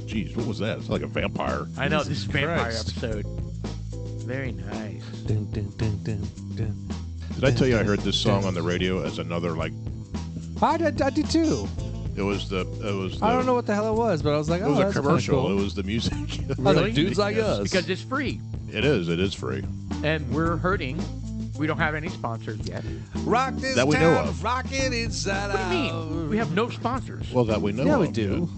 Jeez, what was that? It's like a vampire. I know, this is vampire Christ. episode. Very nice. Dun, dun, dun, dun, dun. Did I tell you I heard this song on the radio as another like? I did too. It was the. I don't know what the hell it was, but I was like, It oh, was a that's commercial. Cool. It was the music. I was like, dudes like Yes. us. Because it's free. It is. It is free. And we're hurting. We don't have any sponsors yet. Rock this That we know town, of. rock it inside What do you out. mean? We have no sponsors. Well, that we know. Yeah, we of, do.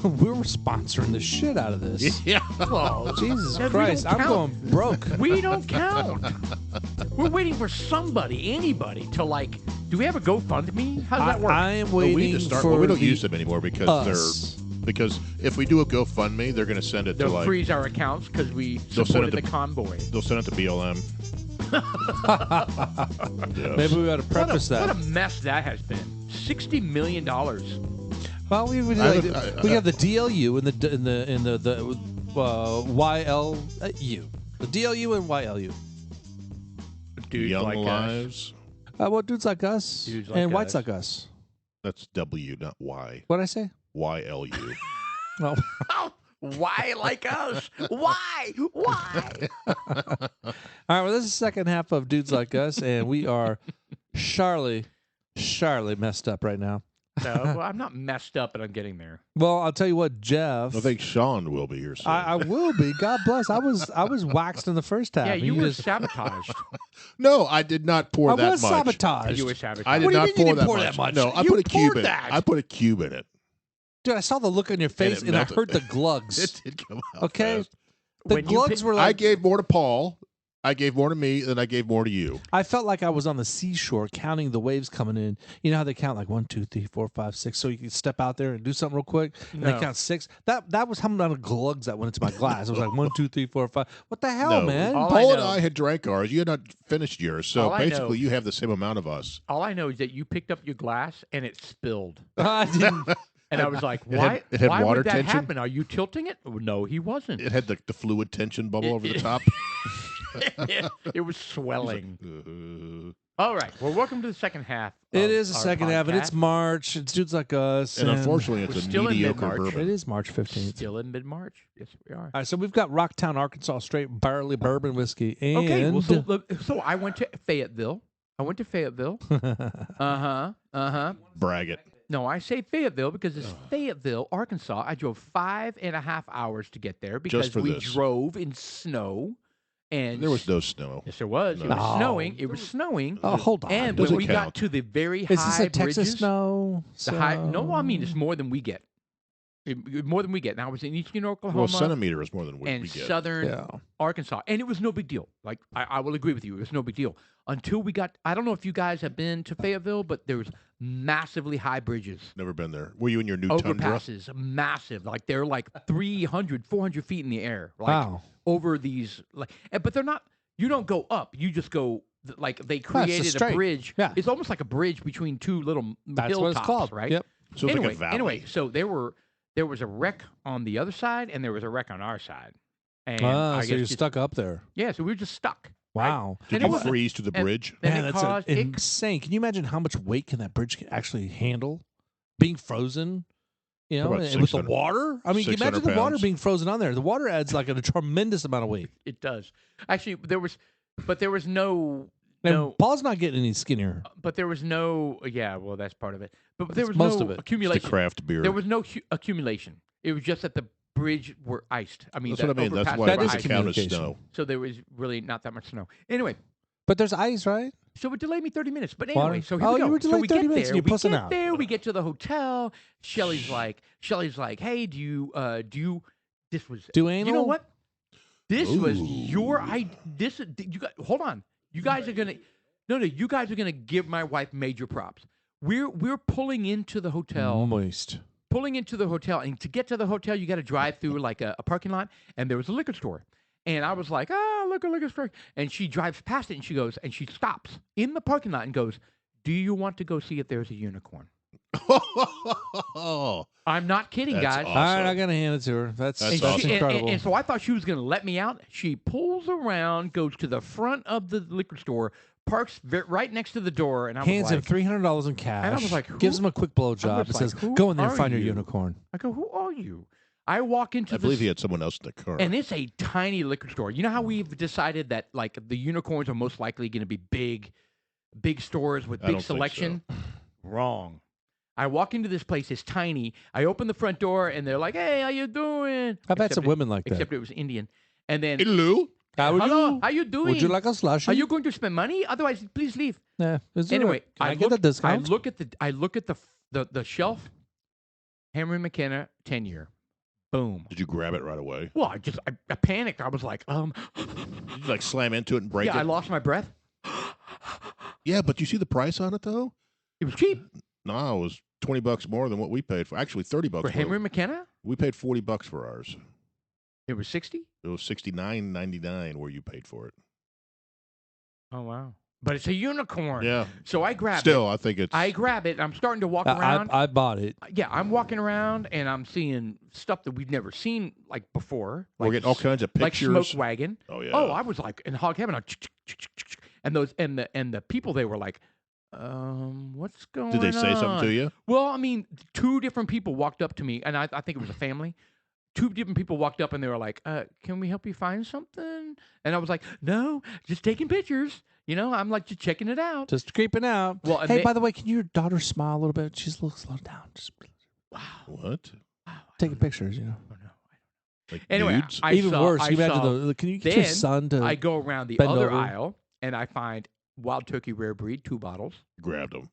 We were sponsoring the shit out of this. Yeah. Well, Jesus we Christ, don't I'm count. going broke. We don't count. We're waiting for somebody, anybody, to like. Do we have a GoFundMe? How does that work? I am Well, waiting we need to start. for Well, we don't the use them anymore because us. because if we do a GoFundMe, they're going to send it They'll to like freeze our accounts because we They'll send supported it the to- convoy. they'll send it to BLM. Yes. Maybe we ought to preface What a that. mess that has been. $60 million. Well, we I like, haven't- we have the DLU and the YLU. The DLU and YLU. Dudes Young like us. Lives. Well, dudes like us Dudes like and whites us. like us. That's W, not Y. What'd I say? YLU. Oh. Oh, why like us? Why? Why? All right, well, this is the second half of Dudes Like Us, and we are Charlie messed up right now. No, well, I'm not messed up, but I'm getting there. Well, I'll tell you what, Jeff. I think Sean will be here soon. I will be. God bless. I was waxed in the first half. Yeah, and you were just, sabotaged. No, I did not pour I that was much. sabotaged. You were sabotaged. I did What do you not mean you pour, didn't that, pour much. that much? No, I You put a cube poured in that. it. I put a cube in it. Dude, I saw the look on your face, it and I melted. heard the glugs. It did come out Okay, fast. the When you glugs pi- were I like. gave more to Paul. I gave more to me, then I gave more to you. I felt like I was on the seashore counting the waves coming in. You know how they count like 1, 2, 3, 4, 5, 6, so you can step out there and do something real quick. And they No. count 6. That was how many glugs that went into my glass. It was like 1, 2, 3, 4, 5. What the hell, No. man? All Paul I and know- I had drank ours. You had not finished yours, so All I know- basically you have the same amount of us. All I know is that you picked up your glass and it spilled. I didn't. And I was like, It had- why, it had why water would that tension? happen? Are you tilting it? Oh, no, he wasn't. It had the fluid tension bubble over the top. It was swelling. Uh, All right. Well, welcome to the second half. It of is the our second half, and podcast. it's March. It's Dudes Like Us. and unfortunately, We're it's a still in mediocre mid-March. bourbon. It is March 15th. Still in mid-March. Yes, we are. All right, so we've got Rocktown, Arkansas, straight barley bourbon whiskey. And Okay. Well, so I went to Fayetteville. Brag it. No, I say Fayetteville because it's Fayetteville, Arkansas. I drove 5.5 hours to get there because for we this. drove in snow. And There was no snow. Yes, there was. It No. was snowing. It was snowing. Oh, hold on. And Doesn't when we got count. to the very Is this high a Texas bridges, snow? the high, no, I mean it's more than we get. More than we get. Now I was in eastern Oklahoma Well, centimeter is more than we and get. southern Yeah. Arkansas, and it was no big deal. Like I will agree with you, it was no big deal until we got. I don't know if you guys have been to Fayetteville, but there was massively high bridges. Never been there. Were you in your new Tundra? Overpasses, massive. Like they're like 300, 400 feet in the air. Like Wow. over these, like, but they're not. You don't go up. You just go. Like they just created a straight. bridge. Yeah. It's almost like a bridge between two little That's hilltops, what it's called. right? Yep. So it's anyway, like a valley. anyway, so there was a wreck on the other side, and there was a wreck on our side. And Ah, I so guess you're just- stuck up there. Yeah, so we were just stuck. right? Wow. Did And you it was- freeze to the and- bridge? Then Man, it that's caused insane. Can you imagine how much weight can that bridge actually handle? Being frozen, you know, About and with the 600 water. I mean, can you 600 imagine the water pounds. being frozen on there? The water adds like a tremendous amount of weight. It does. Actually, there was no. And No, Paul's not getting any skinnier. but there was no. Yeah, well, that's part of it. But there That's was most no of it. It's the It's the accumulation. craft beer. There was no accumulation. It was just that the bridge were iced. I mean, That's the what I mean. That's overpasses why were That it is doesn't iced. count as communication. snow. So there was really not that much snow. Anyway, But there's ice, right? so it delayed me 30 minutes. But Water? anyway, so here Oh, we go. you were so delayed we 30 get minutes there. and We you're pussing get out. there. We get to the hotel. Shelly's like, hey, do you? This was. Do You know anal? what? This was Ooh. your idea. This you guys. Hold on. You guys are gonna. No. You guys are gonna give my wife major props. We're pulling into the hotel. Moist. Pulling into the hotel, and to get to the hotel, you got to drive through like a parking lot, and there was a liquor store. And I was like, look, a liquor store. And she drives past it, and she goes, and she stops in the parking lot and goes, do you want to go see if there's a unicorn? Oh, I'm not kidding, That's guys. awesome. All right, I gotta hand it to her. That's That's And, she- and- incredible. and so I thought she was going to let me out. She pulls around, goes to the front of the liquor store, parks right next to the door, and I Hands was him like, $300 in cash. and I was like, gives who- him a quick I blowjob. was It says, like, who "Go in there and are find your you? unicorn." I go, who are you? I walk into I believe he had someone else in the car. and it's a tiny liquor store. You know how we've decided that like the unicorns are most likely going to be big stores with I big don't think so. selection? Wrong. I walk into this place. It's tiny. I open the front door, and they're like, "Hey, how you doing?" I've had Except some it- women like that. Except it was Indian. And then, Hello. How are hello, you? how you doing? Would you like a slushie? Are you going to spend money? Otherwise, please leave. Yeah. Is there Anyway, can I get a discount? I look at the shelf. Henry McKenna 10-year. Boom. Did you grab it right away? Well, I panicked. I was like, Did you like slam into it and break yeah, it? I lost my breath. Yeah, but you see the price on it though? It was cheap No, it was $20 more than what we paid for. Actually, $30 for more. Henry McKenna. We paid $40 for ours. It was 60. It was $69.99 where you paid for it. Oh wow! But it's a unicorn. Yeah. So I grab it. Still, I think it's. I grab it. And I'm starting to walk around. I bought it. Yeah, I'm walking around and I'm seeing stuff that we've never seen like before. We're Like getting all kinds of like pictures. Smoke Wagon. Oh yeah. Oh, I was like in hog heaven. And those and the people they were like, what's going on? Did they say something to you? Well, I mean, two different people walked up to me, and I think it was a family. Two different people walked up, and they were like, "Can we help you find something?" And I was like, "No, just taking pictures." You know, I'm like just checking it out. Just creeping out. Well, and hey, they- by the way, can your daughter smile a little bit? She's a little slow down. Just Wow. What? Wow. taking pictures, you know. Oh, no. Like Anyway, nudes? Even worse, I you imagine saw, can you get your then son to I go around the bend other over. aisle, and I find Wild Turkey Rare Breed, 2 bottles. Grabbed them.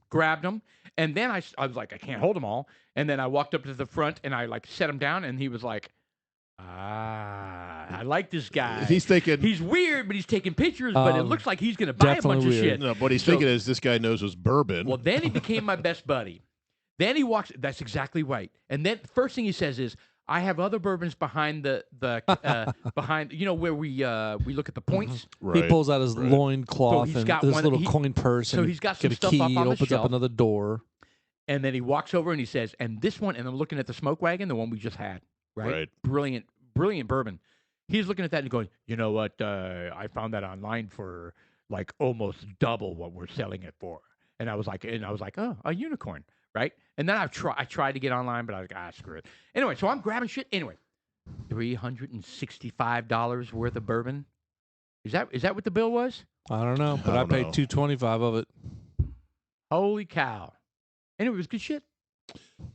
Grabbed them, and then I was like, I can't hold them all. And then I walked up to the front, and I like set them down, and he was like, I like this guy. He's thinking. He's weird, but he's taking pictures. But it looks like he's going to buy a definitely bunch of weird. shit. No, what he's So- thinking is this guy knows his bourbon. Well, then he became my best buddy. Then he walks. That's exactly right. And then first thing he says is, "I have other bourbons behind the behind. You know where we look at the points. right. He pulls out his Right. loin cloth he's and got his one- little he- coin purse. so and he's got get some a stuff key. up on the opens shelf. up another door. And then he walks over and he says, "And this one." And I'm looking at the Smoke Wagon, the one we just had. Right. Right. Brilliant bourbon. He's looking at that and going, "You know what? I found that online for like almost double what we're selling it for." And I was like, "Oh, a unicorn." Right. And then I tried to get online, but I was like, screw it. Anyway, so I'm grabbing shit. Anyway, $365 worth of bourbon. Is that what the bill was? I don't know, but I, don't paid know. $225 of it. Holy cow. And it was good shit.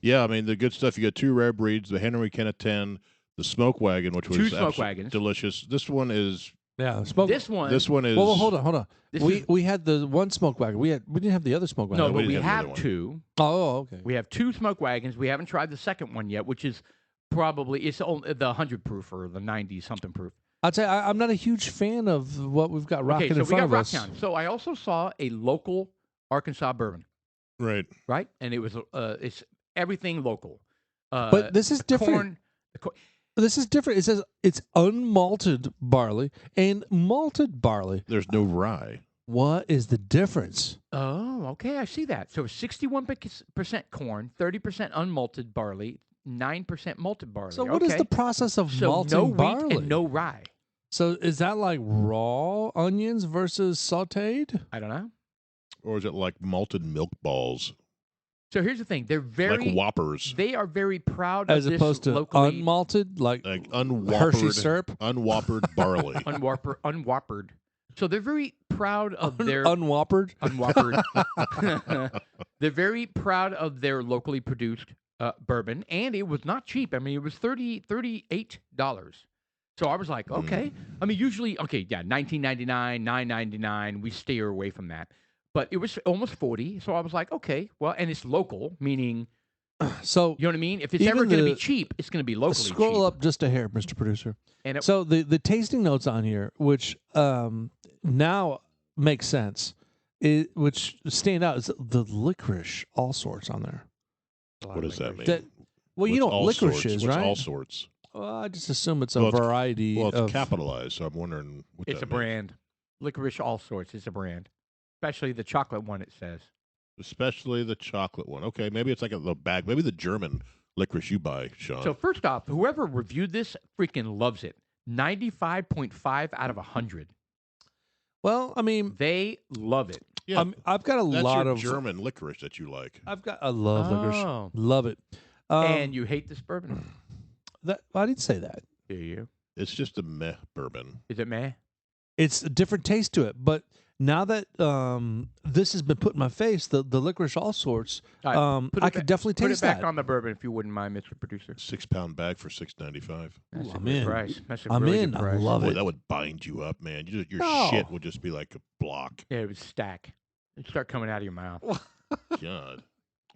Yeah, I mean the good stuff. You got 2 rare breeds: the Henry McKenna 10, the Smoke Wagon, which was 2 Smoke absolutely Wagons. delicious. This one is. Yeah, smoke. This one. This one is. well, hold on. This We is- we had the one smoke wagon. We didn't have the other smoke wagon. No, we but didn't we have the other have one. 2. Oh, okay. We have 2 Smoke Wagons. We haven't tried the second one yet, which is probably the 100 proof or the 90 something proof. I'd say I'm not a huge fan of what we've got rocking Okay, so in we front got of us. Rocktown. So I also saw a local Arkansas bourbon, Right. right? And it was it's everything local. But this is the different. corn- the cor- This is different. It says it's unmalted barley and malted barley. There's no rye. What is the difference? Oh, okay, I see that. So 61% corn, 30% unmalted barley, 9% malted barley. So what is okay. the process of So malting no wheat barley? and no rye. So is that like raw onions versus sautéed? I don't know. Or is it like malted milk balls? So here's the thing: they're very Like Whoppers. They are very proud As of this opposed to locally unmalted, like Like Hershey unwhoppered. syrup? Unwhoppered barley. unwhoppered. So they're very proud of their unwhoppered? unwhoppered. They're very proud of their locally produced bourbon, and it was not cheap. I mean, it was $38. So I was like, okay. I mean, usually, okay, yeah, $19.99, $9.99. We steer away from that, but it was almost $40. So I was like, okay, well, and it's local, meaning, So you know what I mean? If it's Even ever going to be the- cheap, it's going to be locally scroll cheap. up just a hair, Mr. Producer. And it, So the tasting notes on here, which now makes sense, which stand out, is the licorice, all sorts on there. What does that mean? That, well, you What's know what all licorice sorts? is, What's right? all sorts. Well, I just assume it's a Well, it's- variety Well, it's of. capitalized, so I'm wondering what it's that a means. brand. Licorice all sorts. It's a brand. Especially the chocolate one, it says. Especially the chocolate one. Okay, maybe it's like the bag. Maybe the German licorice you buy, Sean. So first off, whoever reviewed this freaking loves it. 95.5 out of 100. Well, I mean, They love it. Yeah, I've got a that's lot your of German licorice that you like. I love licorice. Oh. Love it. And you hate this bourbon? I didn't say that. Do you? It's just a meh bourbon. Is it meh? It's a different taste to it, but now that this has been put in my face, the licorice all sorts, All right, put it I could definitely Put it taste back that. on the bourbon if you wouldn't mind, Mr. Producer. 6-pound bag for $6.95. That's a I'm good in. price. That's a I'm really in. good I price. love Boy, it. that would bind you up, man. Your No. shit would just be like a block. Yeah, it would stack. It'd start coming out of your mouth. God,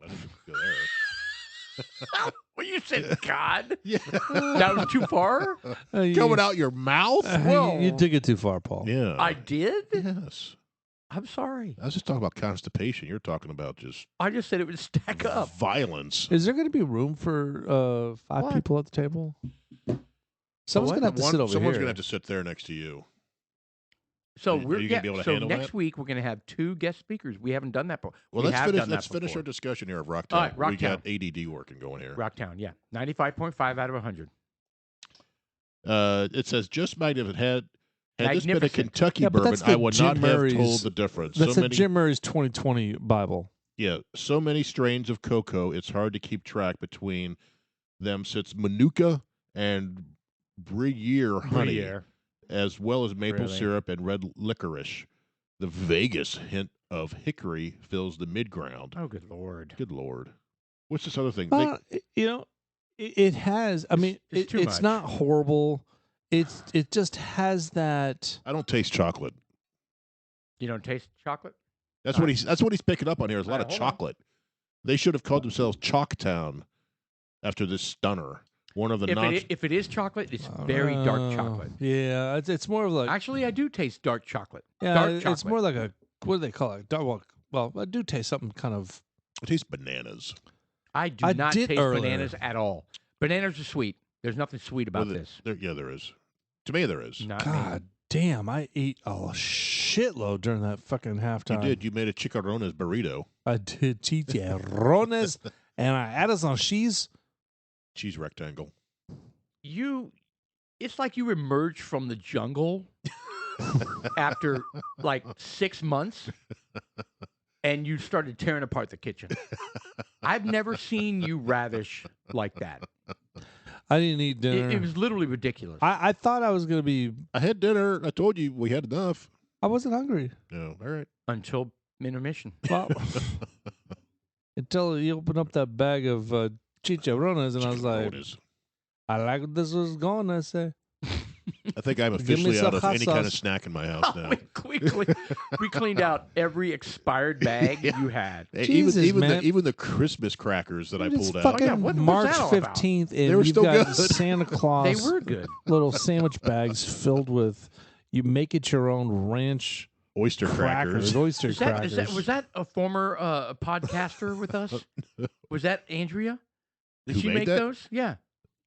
I didn't go there. Well, you said God. Yeah, That was too far. coming out your mouth. You took it too far, Paul. Yeah, I did. Yes, I'm sorry. I was just talking about constipation. You're talking about just I just said it would stack up. violence. Is there going to be room for 5 What? people at the table? Someone's what? going to have to sit over Someone's here. gonna have to sit there next to you. So Are you we're gonna be able to so handle next that? week we're going to have 2 guest speakers. We haven't done that before. Well, We let's have finish. done that Let's finish before. our discussion here of Rocktown. All right, We got Rocktown. ADD working going here. Rocktown, yeah, 95.5 out of 100. It says just might have had this been a Magnificent. Kentucky Yeah, but bourbon, that's I the would Jim not Murray's- have told the difference. That's so a many, Jim Murray's 2020 Bible. yeah, so many strains of cocoa. It's hard to keep track between them. Since Manuka and Gruyere honey, Gruyere. as well as maple Really? syrup and red licorice. The Vegas hint of hickory fills the mid-ground. Oh, good Lord. Good Lord. What's this other thing? It has. I mean, it's too it's much. not horrible. It just has that. I don't taste chocolate. You don't taste chocolate? That's what he's picking up on here. Is a lot of Hold on. chocolate. They should have called themselves Chalktown after this stunner. One of the If it is chocolate, it's very dark chocolate. Yeah, it's more of like Actually, I do taste dark chocolate. yeah, dark it's chocolate. more like a what do they call it? Dark. Well, I do taste something kind of. it tastes bananas. I do I not did taste earlier. bananas at all. Bananas are sweet. There's nothing sweet about Well, this. There is. To me, there is. Not me. God damn! I ate a shitload during that fucking halftime. You did. You made a chicharrones burrito. I did chicharrones, and I added some cheese. Cheese rectangle. It's like you emerged from the jungle after like 6 months and you started tearing apart the kitchen. I've never seen you ravish like that. I didn't eat dinner. It was literally ridiculous. I thought I was gonna be. I had dinner. I told you we had enough. I wasn't hungry. No. All right. Until intermission. Well, until you opened up that bag of chicharrones, and I was like, Chicharrones. I like where this was going. I say, I think I'm Give me officially some out of hot any kind of sauce. snack in my house now. we cleaned out every expired bag Yeah. you had. Hey, Jesus, man. even the Christmas crackers that I it's pulled out. fucking Oh, yeah, what was March that all about? 15th, They and were you've still got good. Santa Claus They were good. little sandwich bags filled with. You make it your own ranch Oyster crackers. oyster Is that, crackers. was that a former podcaster with us? Was that Andrea? Did Who she made make that? those? Yeah.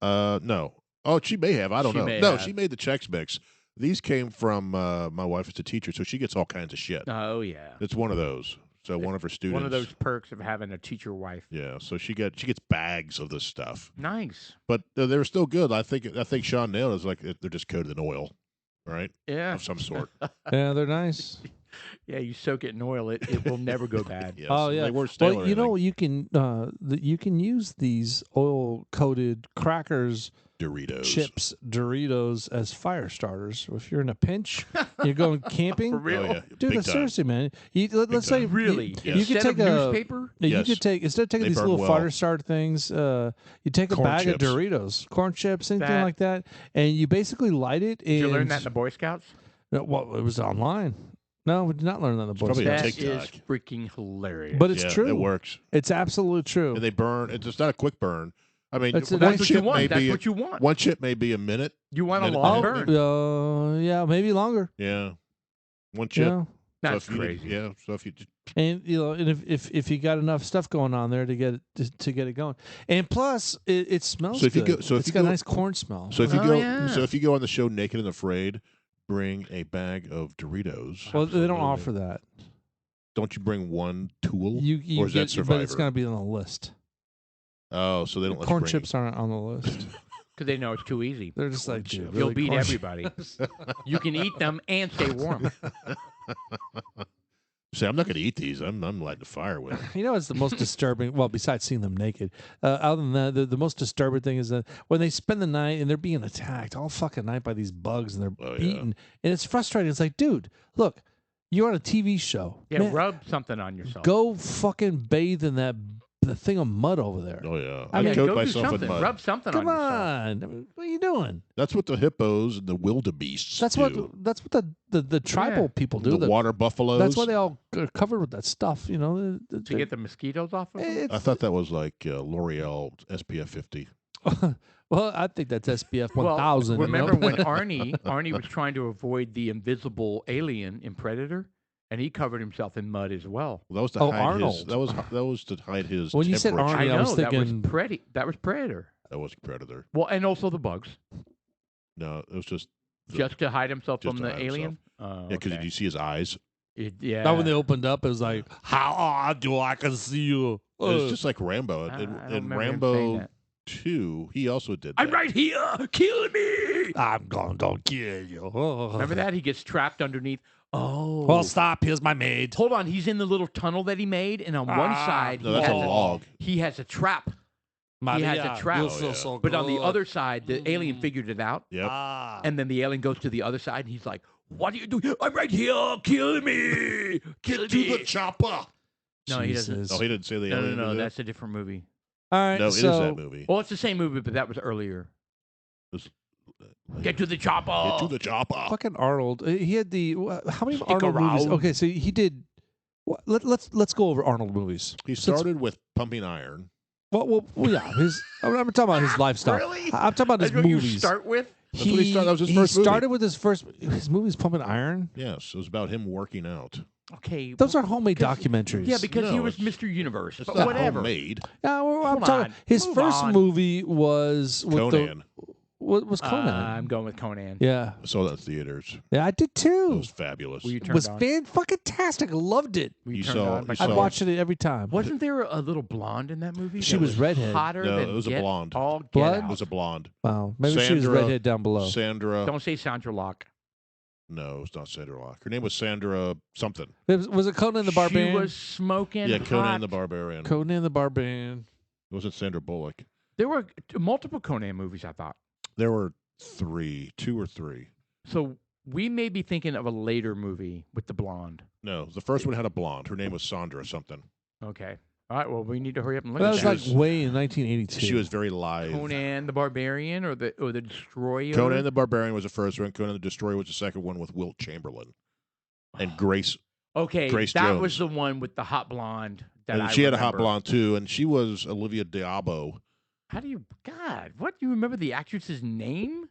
No. Oh, she may have. I don't She know. may No, have. she made the Chex Mix. These came from my wife is a teacher, so she gets all kinds of shit. Oh yeah. It's one of those. So one of her students. One of those perks of having a teacher wife. Yeah. So she gets bags of this stuff, Nice. but they were still good. I think Sean nailed it. It's like they're just coated in oil, right? Yeah. Of some sort. Yeah, they're nice. Yeah, you soak it in oil, it will never go bad. Yes. Oh yeah. They weren't stale Well, or you know anything. you can use these oil coated crackers, Doritos. chips, Doritos as fire starters. If you're in a pinch, you're going camping. For real? Oh, yeah. Dude, Big time. seriously, man. Let's say time. Really? Yes. you could Instead take of a newspaper? Yeah, you Yes. could take instead of taking They these burn little well. fire start things, you take a Corn bag chips. of Doritos, corn chips, anything That- like that, and you basically light it. Did you learn and- that in the Boy Scouts? No, well, it was online. No, we did not learn that in the Boy probably Scouts. on That is TikTok. freaking hilarious. But it's Yeah, true. It works. It's absolutely true. And they burn. It's not a quick burn. I mean, That's one That's what you chip may want. That's be what you want. one chip may be a minute. You want a minute- long minute- burn. Yeah, maybe longer. Yeah. One chip. Yeah. That's so if you- crazy. Yeah. So if you And and if you got enough stuff going on there to get it going, and plus it smells So if you good. go- so if it's you got a go- nice corn smell. So if you Oh, go, yeah. so if you go on the show Naked and Afraid, bring a bag of Doritos. Well, they don't Absolutely. offer that. Don't you bring one tool? You or is that get, but it's Survivor? going to be on the list. Oh, so they don't let Corn you bring chips aren't on the list. Because they know it's too easy. They're just like, dude, You'll really beat corn everybody. You can eat them and stay warm. See, I'm not going to eat these. I'm lighting the fire with them. You know, it's the most disturbing. Well, besides seeing them naked, other than that, the most disturbing thing is that when they spend the night and they're being attacked all fucking night by these bugs and they're beaten, and it's frustrating. It's like, dude, look, you're on a TV show. Yeah, Man, rub something on yourself. go fucking bathe in the thing of mud over there. Oh yeah, I mean, coat go do myself in something. mud. Rub something Come on yourself. on, I mean, what are you doing? That's what the hippos and the wildebeests That's do. what the tribal people do. The water buffaloes. That's why they all are covered with that stuff. You know, To get the mosquitoes off of them? I thought that was like L'Oreal SPF 50. Well, I think that's SPF Well, 1000. remember you know? when Arnie was trying to avoid the invisible alien in Predator, and he covered himself in mud as well. Well, that was to Oh, hide Arnold. his. That was to hide his. When you said temperature. Arnie, I was thinking- that was Predator. That was Predator. Well, and also the bugs, No, it was just. just to hide himself just from to the hide alien. Yeah, because did you see his eyes? Yeah. Now when they opened up, it was like, how do I can see you? It was just like Rambo. I In don't remember him saying Rambo that. 2, he also did that. I'm right here. Kill me. I'm going to kill you. Remember that? He gets trapped underneath. Oh. Well, stop. Here's my maid. Hold on. He's in the little tunnel that he made, and on one side, No, that's a log. he has a trap. He has a trap. You feel so But on the good. other side, the alien figured it out. Yep. And then the alien goes to the other side, and he's like, "What are you doing? I'm right here. Kill me. Kill me." chopper. No, he doesn't. Jesus. Oh, he didn't say the No, alien. no, did that? that's a different movie. All right. No, it is so, that movie. Well, it's the same movie, but that was earlier. Get to the chopper. Get to the chopper. Fucking Arnold. He had the how many Stick Arnold movies? around. Okay, so he did. Let's go over Arnold movies. He started with pumping iron. Well, yeah. I'm talking about his lifestyle. Really? I'm talking about his That's what movies. you start with? That's what he started. That was his first movie. started with his movies pumping iron. Yes, it was about him working out. Okay. Those are homemade 'cause- documentaries. Yeah, because he No, was it's- Mr. Universe. It's But not whatever. homemade. Yeah, well, I'm Hold talking. on. His Move first on. movie was with Conan. What was Conan? I'm going with Conan. Yeah, I saw that in theaters. yeah, I did It too. was fabulous. Were you It turned was on? fan-fucking-tastic. Loved it. Were you You turned saw- on by you I saw- Conan? watched it every time. Wasn't there a little blonde in that movie? She that was redhead. Hotter No, than it was a get blonde. All get Blood? It out. was a blonde. Wow, maybe she was Sandra- redhead down below. Sandra. Don't say Sandra Locke. No, it's not Sandra Locke. Her name was Sandra something. Was it Conan the Barbarian? She was smoking Yeah, Conan hot. the Barbarian. Conan the Barbarian. It wasn't Sandra Bullock. There were multiple Conan movies, I thought. There were two or three. So we may be thinking of a later movie with the blonde. No, the first one had a blonde. Her name was Sandra something. Okay. All right. Well, we need to hurry up and look That at was that. like way in 1982. She was very live. Conan the Barbarian or the Destroyer. Conan the Barbarian was the first one. Conan the Destroyer was the second one with Wilt Chamberlain and Grace. Okay, Grace that Jones. was the one with the hot blonde. That And I she had a hot remember. blonde too, and she was Olivia Diabo. How do you? God, what? You remember the actress's name?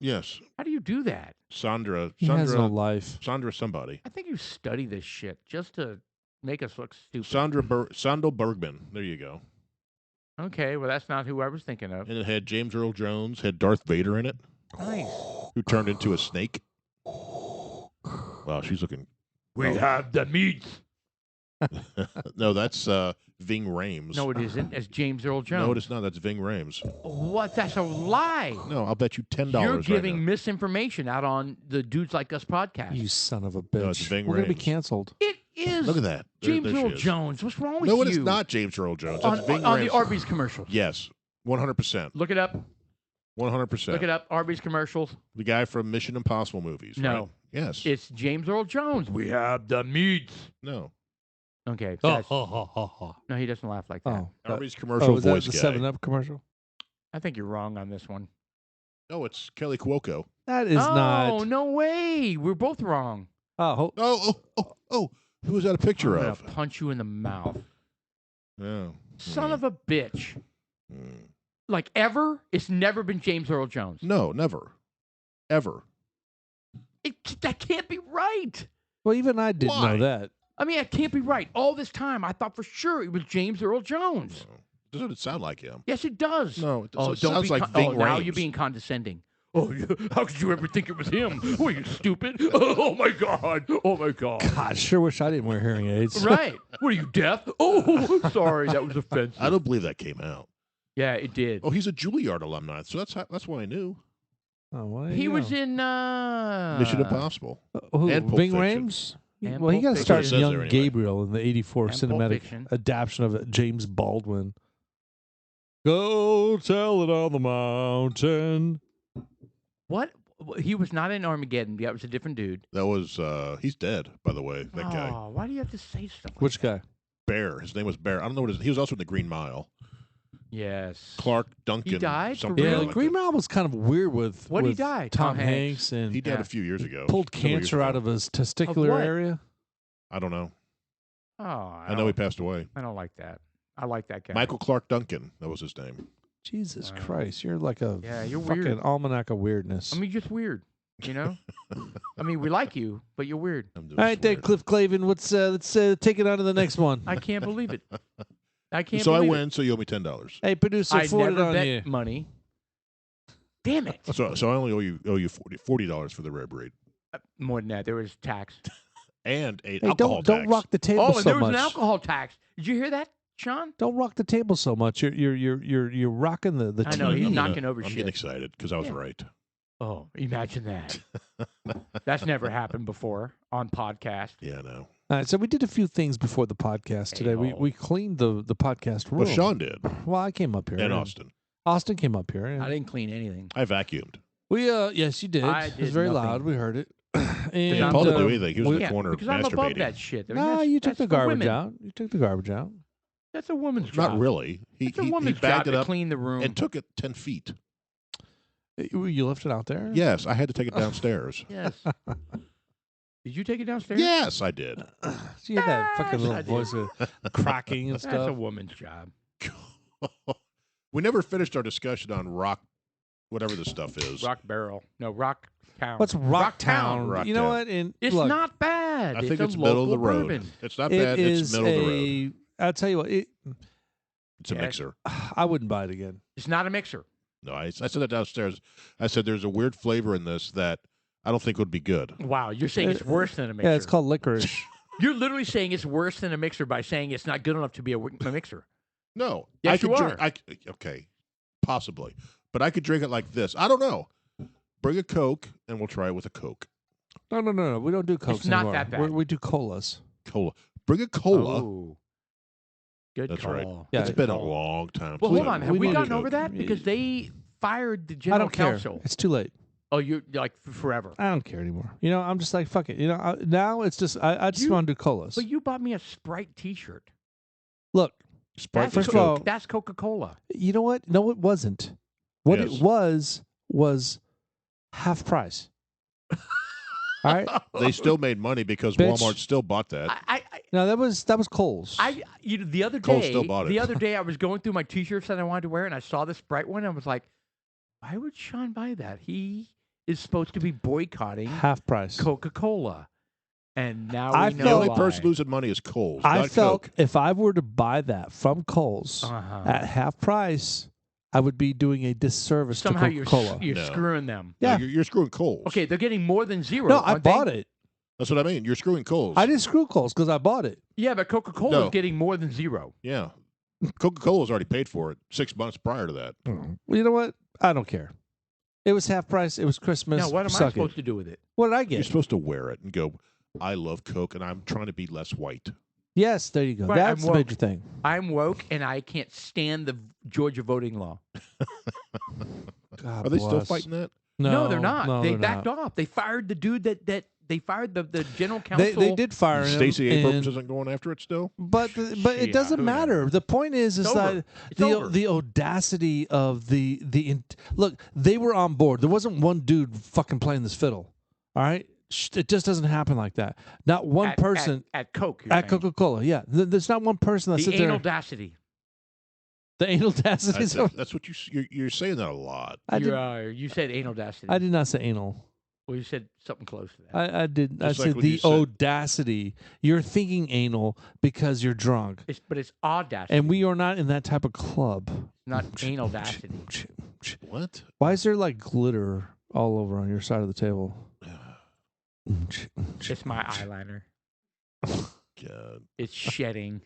Yes, How do you do that? Sandra. he Sandra. has no life. Sandra somebody. I think you study this shit just to make us look stupid. Sandal Bergman. There you go. Okay, well that's not who I was thinking of. And it had James Earl Jones, had Darth Vader in it, Nice. who turned into a snake. Wow, she's looking. We have the meats. No, that's Ving Rhames. No, it isn't. As James Earl Jones. No, it is not. That's Ving Rhames. What? That's a lie. No, I'll bet you $10. You're right giving now. misinformation out on the Dudes Like Us podcast. You son of a bitch. No, it's Ving We're gonna be Rhames. canceled. It is. Look at that. James there Earl she is. Jones. What's wrong with No, you? it is not James Earl Jones. That's On, Ving on the Rhames. Arby's commercials. Yes, 100%. Look it up. 100%. Look it up. Arby's commercials. The guy from Mission Impossible movies. No. Right? Yes. It's James Earl Jones. We have the meats. No. Okay. Oh, that's- ho, ho, ho, ho. No, he doesn't laugh like that. Oh, Arby's commercial was that voice the guy. 7-Up commercial? I think you're wrong on this one. No, it's Kelly Cuoco. That is Oh, not. no way. We're both wrong. Oh, Oh. Who was that a picture I'm of? going to punch you in the mouth. Yeah. Son of a bitch. Mm. Like ever? It's never been James Earl Jones. No, never. Ever. That can't be right. well, even I didn't Why? know that. I mean, it can't be right. All this time, I thought for sure it was James Earl Jones. Doesn't it sound like him? Yes, it does. No, it Oh, doesn't. don't Sounds be like Ving now Rhames. you're being condescending. Oh, how could you ever think it was him? Were you stupid? Oh my God! Oh my God! God, sure wish I didn't wear hearing aids. Right? What are you deaf? Oh, sorry, that was offensive. I don't believe that came out. Yeah, it did. Oh, he's a Juilliard alumni, so that's why I knew. Oh, well, there He you was go. in Mission Impossible. Who? and Pulp Bing Fiction. Rames? And Well, he got Pulp to start Fiction. in It says Young there anyway. Gabriel in the '84 And Pulp cinematic Fiction. adaptation of James Baldwin. Go tell it on the mountain. What? He was not in Armageddon. That was a different dude. That was he's dead, by the way. That guy. Oh, why do you have to say stuff like Which that? guy? Bear. His name was Bear. I don't know what he was also in the Green Mile. Yes. Clark Duncan. died for something real? Yeah, like Green that. Mile was kind of weird with What'd he with die? Tom Tom Hanks. Hanks and He died Yeah. a few years ago. pulled several years cancer ago. out of his testicular what? area. I don't know. Oh, I know he passed away. I don't like that. I like that guy. Michael Clark Duncan. That was his name. Jesus Wow. Christ, you're like a Yeah, you're fucking weird. almanac of weirdness. I mean, just weird. You know. I mean, we like you, but you're weird. I'm just All right, there, weird. Cliff Clavin. Let's take it on to the next one. I can't believe it. I can't. So I believe win. So you owe me $10. Hey, producer, I forward it never on bet you. money. Damn it! So I only owe you $40 for the rare breed More than that, there was tax. and a Hey, alcohol don't tax. rock the table Oh, and so there was much. an alcohol tax. Did you hear that, Sean? Don't rock the table so much. You're rocking the. I know, TV. he's I'm knocking over I'm shit. getting excited because I was Yeah. right. Oh, imagine that. That's never happened before on podcast. Yeah, I know. All right, so we did a few things before the podcast today. A-hole. We cleaned the podcast room. Well, Sean did, Well, I came up here. and Austin. Austin came up here. I didn't clean anything. I vacuumed. We yes, you did. I It was did very nothing. loud. We heard it. Yeah, I'm Paul didn't the- do anything. He was in the Yeah, corner because I'm above masturbating. that shit. I mean, No, that's- you took that's the for garbage women. out. You took the garbage out. That's a woman's job. Not really. He It's a woman's bagged job it to up clean the room. and took it 10 feet. You left it out there. Yes, I had to take it downstairs. Yes. Did you take it downstairs? Yes, I did. So you had that fucking Yes, I little did. voice of cracking and That's a stuff. woman's job. We never finished our discussion on rock, whatever this stuff is. Rock Barrel. No, Rock Town. What's Rocktown? Rocktown. You know what? And It's look, not bad. I think a it's middle of the local road. bourbon. It's not it bad. It's is middle of the road. I'll tell you what. It's a Yeah. mixer. I wouldn't buy it again. It's not a mixer. No, I said that downstairs. I said there's a weird flavor in this that I don't think would be good. Wow, you're saying it's worse than a mixer. Yeah, it's called licorice. You're literally saying it's worse than a mixer by saying it's not good enough to be a mixer. No, Yes, I could you drink. are. Okay, possibly, but I could drink it like this. I don't know. Bring a Coke, and we'll try it with a Coke. No. We don't do Cokes not anymore. that bad. We do colas. Cola. Bring a cola. Oh. Good That's call. right. Yeah, It's good been a call. long time. Well, since hold I- on. Have we need gotten a over that? Because they fired the I general don't care. counsel. It's too late. Oh, you're like forever. I don't care anymore. You know, I'm just like, fuck it. You know, now it's just, I just You- want to do colas. But you bought me a Sprite T-shirt. Look, Sprite That's first is of all- Coke. that's Coca-Cola. you know what? No, it wasn't. What Yes. it was half price. All right. They still made money because Bitch. Walmart still bought that. No, that was Coles. The other Cole day, still bought it. the other day, I was going through my T-shirts that I wanted to wear, and I saw the Sprite one. And I was like, why would Sean buy that? He is supposed to be boycotting half price. Coca-Cola, and now I we know the only why. person losing money is Coles, I not felt Coke. if I were to buy that from Coles Uh-huh. at half price, I would be doing a disservice Somehow to Coca-Cola. you're No. screwing them. Yeah. No, you're screwing Coles. Okay, they're getting more than zero. No, I aren't they? bought it. That's what I mean. You're screwing Coles. I didn't screw Coles because I bought it. Yeah, but Coca-Cola No. is getting more than zero. Yeah. Coca-Cola's already paid for it 6 months prior to that. Well, you know what? I don't care. It was half price. It was Christmas. Now, what am I Suck supposed it. to do with it? What did I You're get? supposed to wear it and go, I love Coke, and I'm trying to be less white. Yes, there you go. Right, That's I'm the woke. major thing. I'm woke, and I can't stand the Georgia voting law. God Are they still bless. fighting that? No, they're not. No, they they're backed not. off. They fired the dude that they fired the general counsel. They did fire him. Stacey Abrams and- isn't going after it still? But Yeah, it doesn't who knows? matter. The point is It's over. that It's over. the audacity of look, they were on board. There wasn't one dude fucking playing this fiddle. All right, it just doesn't happen like that. Not one At- person at Coke. You're at saying. Coca-Cola. Yeah, there's not one person that The sits there. anal audacity. The anal audacity. That's what you're saying that a lot. You said anal audacity. I did not say anal. Well, you said something close to that. I did. I Just like said when the you said- audacity. You're thinking anal because you're drunk, But it's audacity, and we are not in that type of club. not anal audacity. What? Why is there like glitter all over on your side of the table? It's my eyeliner. God. It's shedding.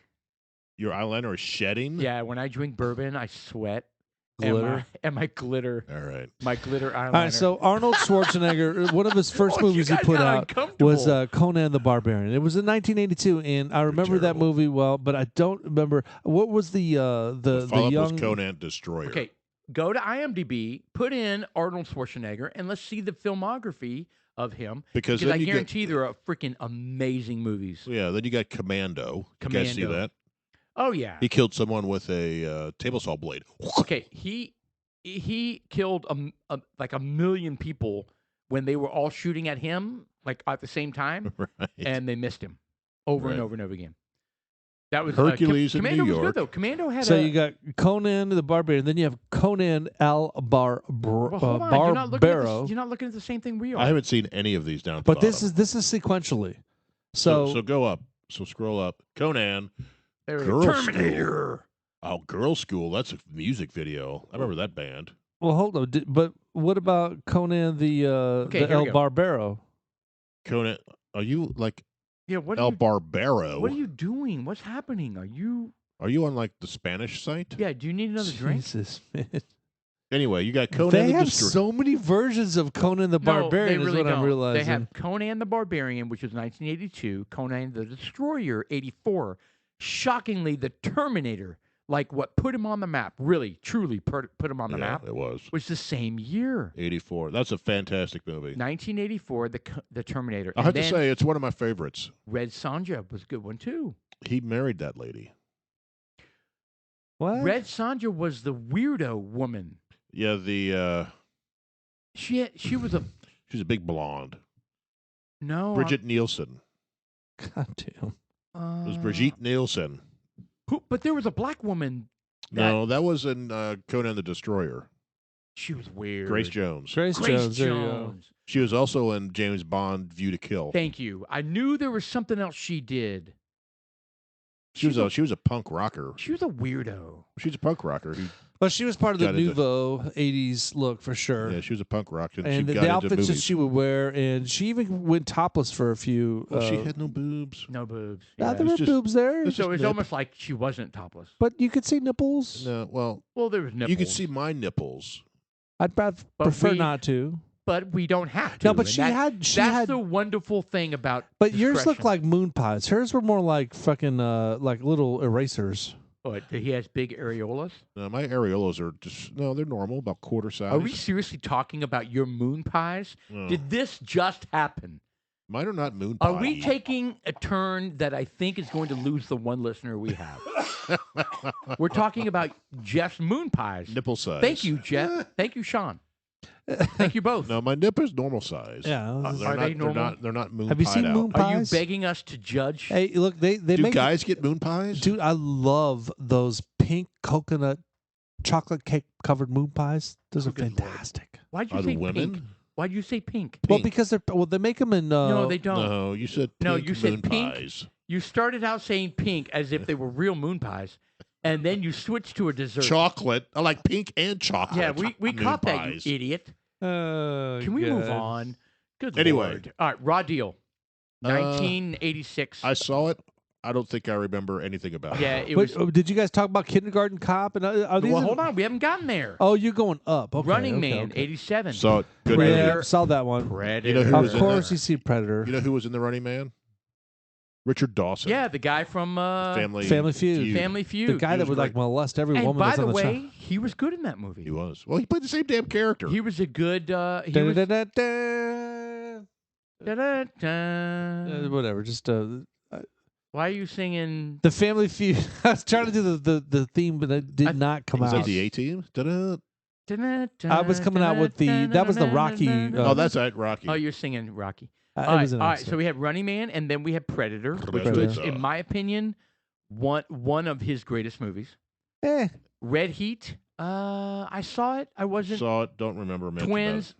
Your eyeliner is shedding? Yeah, when I drink bourbon, I sweat. Glitter. And my glitter. All right. My glitter eyeliner. All right, so Arnold Schwarzenegger, one of his first Oh, you movies he guys put got out uncomfortable. was Conan the Barbarian. It was in 1982, and I remember that terrible. movie well, but I don't remember what was the Follow-up young was Conan Destroyer. Okay, go to IMDb, put in Arnold Schwarzenegger, and let's see the filmography of him. Because I then you get- guarantee there are freaking amazing movies. Yeah, then you got Commando. You guys see Commando. that? Oh yeah. He killed someone with a table saw blade. Okay, he killed like 1 million people when they were all shooting at him like at the same time, Right. and they missed him over and Right. over and over again. That was Hercules in Commando New was good York. though. Commando had So a. you got Conan the Barbarian, then you have Conan well, hold on. Barbaro. You're not looking at the same thing we are. I haven't seen any of these down at the But this bottom. is sequentially. So go up. So scroll up. Conan. There we Girl go. School. Terminator. Oh, Girl School. That's a music video. I remember that band. well, hold on. But what about Conan the Okay, here El we go. Barbaro? Conan. Are you like Yeah, what are El you? Barbaro? What are you doing? What's happening? Are you? Are you on like the Spanish site? Yeah. Do you need another drink? Jesus, man. Anyway, you got Conan They the have Destroyer. so many versions of Conan the No, Barbarian. they really is what don't. I'm realizing. They have Conan the Barbarian, which was 1982. Conan the Destroyer, 84. Shockingly, the Terminator, like what put him on the map, really, truly put him on the map, It was was the same year. 84. That's a fantastic movie. 1984, the Terminator. I And have to then say, it's one of my favorites. Red Sonja was a good one too. He married that lady. What? Red Sonja was the weirdo woman. Yeah, She was a she's a big blonde. no Bridget Nielsen. God damn. It was Brigitte Nielsen. but there was a black woman. No, that was in Conan the Destroyer. She was weird. Grace Jones. Grace Jones. There you go. Jones. She was also in James Bond: View to Kill. Thank you. I knew there was something else she did. She was a punk rocker. She was a weirdo. She's a punk rocker. Well, she was part of the Got into- nouveau 80s look for sure. Yeah, she was a punk rocker. and she got the into outfits that movies. she would wear, and she even went topless for a few. Well, she had no boobs. No boobs. yeah, Yeah. there were just- boobs there, it's So it's nip. almost like she wasn't topless. but you could see nipples. No, well, Well, there was nipples. you could see my nipples. I'd But prefer we- not to. but we don't have to. No, but and she had. She that's had. the wonderful thing about. But yours looked discretion. like moon pies. Hers were more like fucking like little erasers. What, he has big areolas. No, my areolas are just they're normal, about quarter size. Are we seriously talking about your moon pies? No. Did this just happen? Mine are not moon Are pie. we taking a turn that I think is going to lose the one listener we have? We're talking about Jeff's moon pies. nipple size? Thank you, Jeff. Thank you, Sean. Thank you both. No, my nip is normal size. Yeah. They're Are not, they normal? They're not moon. Have you pied seen out. moon Are you pies? begging us to judge? Hey, look, they Do make guys get moon pies? Dude, I love those pink coconut chocolate cake covered moon pies. Those are good Lord. fantastic. Why'd you Are say the women? pink? Why'd you say pink? Well, Pink. because they make them in. No, they don't. No, you said pink No, you said moon pink. pies. You started out saying pink as if they were real moon pies, and then you switched to a dessert. Chocolate. I like pink and chocolate. Yeah, we moon caught pies. that, you idiot. Oh, Can we move God. on? Good Anyway. Lord. All right, Raw Deal. 1986. I saw it. I don't think I remember anything about it. yeah, it Wait, was. did you guys talk about Kindergarten Cop? And are these? Well, hold on. We haven't gotten there. Oh, you're going up. Okay, Running okay, Man, okay. 87. Saw it. Good Predator. movie. Yeah, saw that one. Predator. You know who was Of in course, there? you see Predator. You know who was in The Running Man? Richard Dawson. Yeah, the guy from Family Family Feud. Family Feud. the guy He that was would like great. molest every And woman by that's the on the way, he was good in that movie. He was. Well, he played the same damn character. He was a good. He show. was, Da-da-da-da. da-da-da. Whatever. Just Why are you singing? the Family Feud. I was trying to do the theme, but it did not come was out. that the A-Team? Da-da. I was coming out with that was the Rocky. Oh, that's right, Rocky. Oh, you're singing Rocky. It All right, was an all right. accident. So we had Running Man, and then we had Predator, which Predator. was, in my opinion, one of his greatest movies. Red Heat. I saw it. I wasn't. Saw it. Don't remember much about Twins,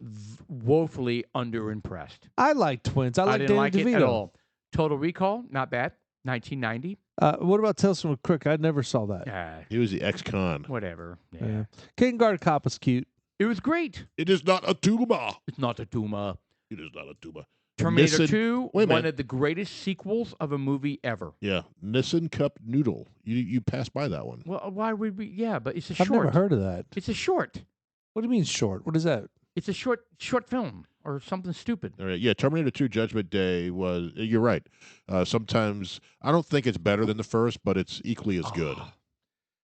woefully underimpressed. I like Twins. I like didn't Danny like DeVito. it at all. Total Recall, not bad. 1990. What about Tales from the Crook? I never saw that. it. He was the ex-con. Whatever. Yeah. Yeah. Kindergarten Cop was cute. It was great. It is not a tuba. It's not a tumor. It is not a tuba. Terminator Nissan- 2, wait a one minute. of the greatest sequels of a movie ever. Yeah, Nissan Cup Noodle. You passed by that one. Well, why would we? Yeah, but it's a I've short. never heard of that. It's a short. What do you mean short? What is that? It's a short film or something stupid. All right, yeah, Terminator 2 Judgment Day was. You're right. Sometimes I don't think it's better than the first, but it's equally as good.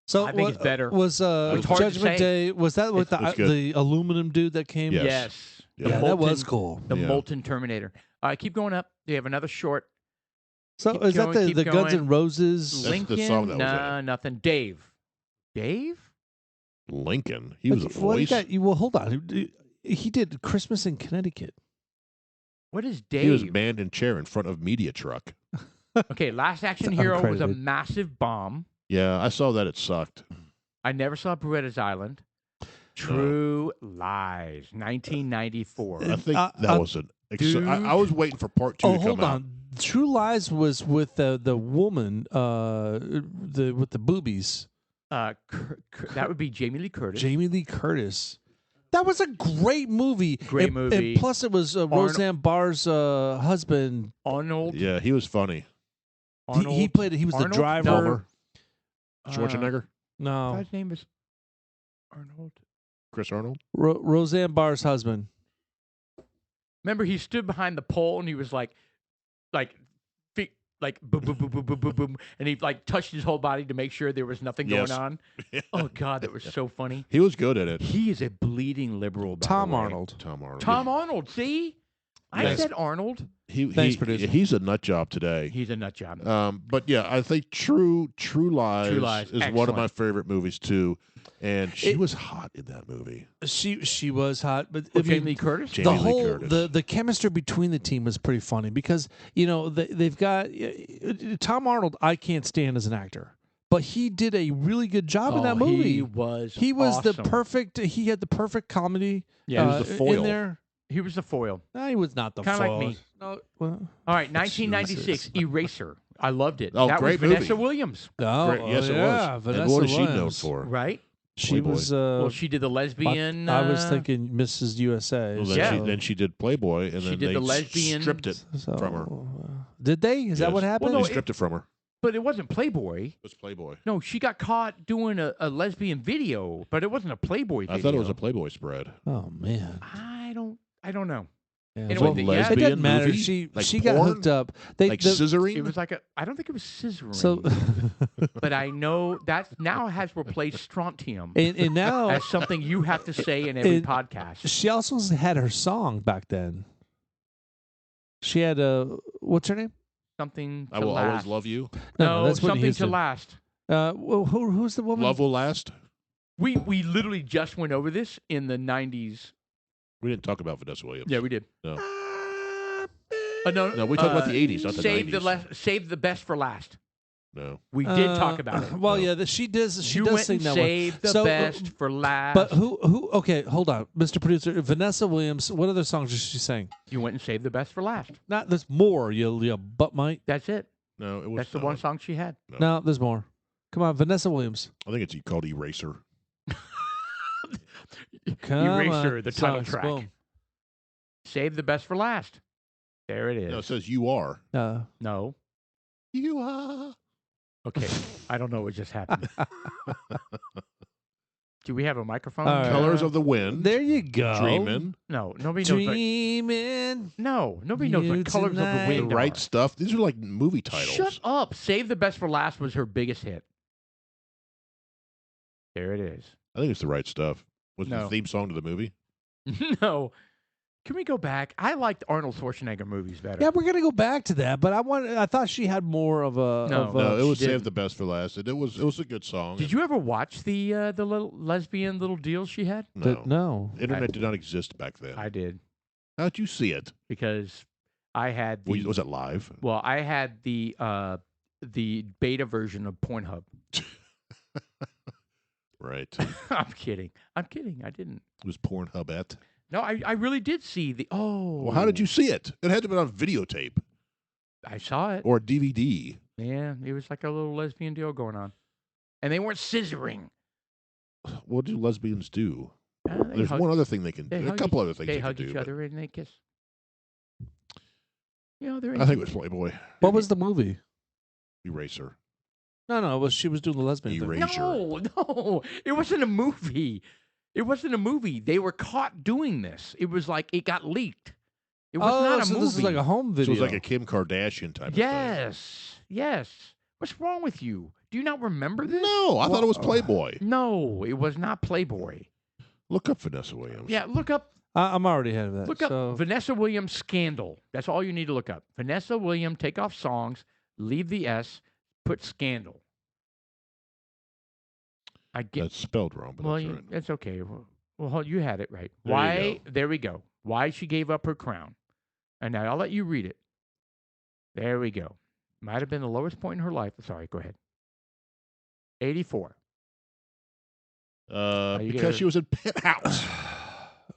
So I think it's better. Was It's hard to Judgment say. Day? Was that with It's good. the aluminum dude that came? Yes. Yes. Yeah. Yeah, that was cool. The Yeah. molten Terminator. Keep going up. You have another short. So Keep is going, that keep the Guns going. N' Roses? That's the Lincoln? song that was in Nah, nothing. Dave. Dave? Lincoln. He was a What voice. well, hold on. He did Christmas in Connecticut. What is Dave? He was manned in chair in front of media truck. Okay, Last Action It's Hero was a uncredited. massive bomb. Yeah, I saw that. It sucked. I never saw Beretta's Island. True Lies, 1994. I think that was an. dude. I was waiting for part 2 Oh, to come hold out. on. True Lies was with the woman with the boobies, That would be Jamie Lee Curtis. Jamie Lee Curtis. That was a great movie. Great And movie. plus, it was Roseanne Barr's husband. Arnold. Yeah, he was funny. Arnold. He played it. He was Arnold? the driver. No. Palmer. Uh, Schwarzenegger. No, Guy's name is Arnold. Chris Arnold. Roseanne Barr's husband. Remember, he stood behind the pole and he was like boom, boom, boom, boom, boom, boom, boom, and he like touched his whole body to make sure there was nothing Yes. going on. Oh God, that was so funny. He was good at it. He is a bleeding liberal. By Tom the way. Arnold. Tom Arnold. Tom Arnold. See, I Yes. said Arnold. Thanks, producer. He's a nut job today. He's a nut job. But yeah, I think True Lies, Lies, is one of my excellent. favorite movies too, and she was hot in that movie. She was hot, but I With mean, Jamie Lee Curtis. Jamie the Lee whole Curtis. the chemistry between the team was pretty funny because they've got Tom Arnold. I can't stand as an actor, but he did a really good job in that movie. He was. He was the awesome. perfect. He had the perfect comedy. Yeah, he was the foil. in there. he was the foil. No, he was not the Kinda foil. like me. No, well, All right, 1996, Jesus. Eraser. I loved it. Oh, that great was Vanessa movie. Williams, no, Great. Yes, it yeah, was. Vanessa And what is she known Williams. for? right? She Playboy. was. Well, she did the lesbian. I was thinking Mrs. USA. Well, then, Yeah. then she did Playboy, and She then did they the lesbian- stripped it So, from her. Did they? Is that Yes. what happened? Well, They no, stripped it from her. but it wasn't Playboy. It was Playboy. No, she got caught doing a lesbian video, but it wasn't a Playboy video. I thought it was a Playboy spread. Oh man. I don't know. Yeah. Anyway, Well, the- it lesbian doesn't matter. movie? She Like got porn? hooked up. They Like the- scissoring. It was like I don't think it was scissoring. so but I know that now has replaced strontium and now as something you have to say in every And- podcast. she also had her song back then. She had what's her name? Something to I will last. always love you. No, that's Whitney something to Houston. last. Who's the woman? Love will last. We literally just went over this in the 90s. We didn't talk about Vanessa Williams. Yeah, we did. No. No, we talked about the 80s, not the save 90s. Save the best for last. No. We did talk about it. Well, No. yeah, she does. She you does went sing and that saved the So, best for last. But who? Okay, hold on, Mr. Producer. Vanessa Williams. What other songs does she sing? You went and saved the best for last. Not there's more. You butt mite. That's it. No, it was. That's the one song she had. No, there's more. Come on, Vanessa Williams. I think it's called Eraser. Come Eraser, on. the title So, track. boom. Save the best for last. There it is. No, it says you are. No. You are. Okay. I don't know what just happened. Do we have a microphone? All right. Colors of the Wind. There you go. Dreamin'. No. Nobody knows. Dreaming. No. Nobody knows You what Colors of the tonight. The Wind Right are. Stuff. These are like movie titles. Shut up. Save the best for last was her biggest hit. There it is. I think it's The Right Stuff. Was it No. the theme song to the movie? No. Can we go back? I liked Arnold Schwarzenegger movies better. Yeah, we're gonna go back to that, but I thought she had more of a. No. of a- No, it was she Save didn't. the Best for Last. It was a good song. Did you ever watch the little lesbian little deals she had? No. no. Internet did not exist back then. I did How'd you see it? because I had the Was it live? well, I had the beta version of Pornhub. Right. I'm kidding. I didn't. It was Pornhubette. No, I really did see the. Oh, Well, how did you see it? It had to be on videotape I saw it. or DVD. Yeah, it was like a little lesbian deal going on, and they weren't scissoring. What do lesbians do? They There's hug, one other thing they can do. they A hug couple other things they they hug can each do. other and they kiss. You know, they're I think it was Playboy. What was the movie? Eraser. No, she was doing the lesbian thing. Erasure. No, it wasn't a movie. It wasn't a movie. They were caught doing this. It was like it got leaked. It was not a so movie. this is like a home So video. it was like a Kim Kardashian type of thing. Yes. What's wrong with you? Do you not remember this? No, I thought it was Playboy. No, it was not Playboy. Look up Vanessa Williams. Yeah, look up I'm already ahead of that. Look up Vanessa Williams scandal. That's all you need to look up. Vanessa Williams, take off songs, leave the S, put scandal. I get. That's spelled wrong, but Well, that's right. that's okay. Well, you had it right. There you Why? There we go. Why she gave up her crown. And now I'll let you read it. There we go. Might have been the lowest point in her life. Sorry, go ahead. 84. Because she was in Penthouse.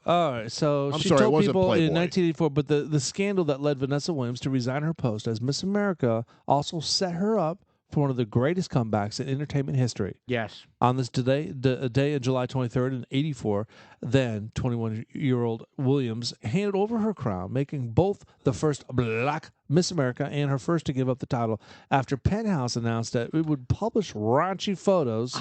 All right, so I'm she sorry, it told wasn't people in Playboy. 1984, but the scandal that led Vanessa Williams to resign her post as Miss America also set her up for one of the greatest comebacks in entertainment history. Yes. On this day of July 23rd in 84, then 21-year-old Williams handed over her crown, making both the first black Miss America and her first to give up the title after Penthouse announced that it would publish raunchy photos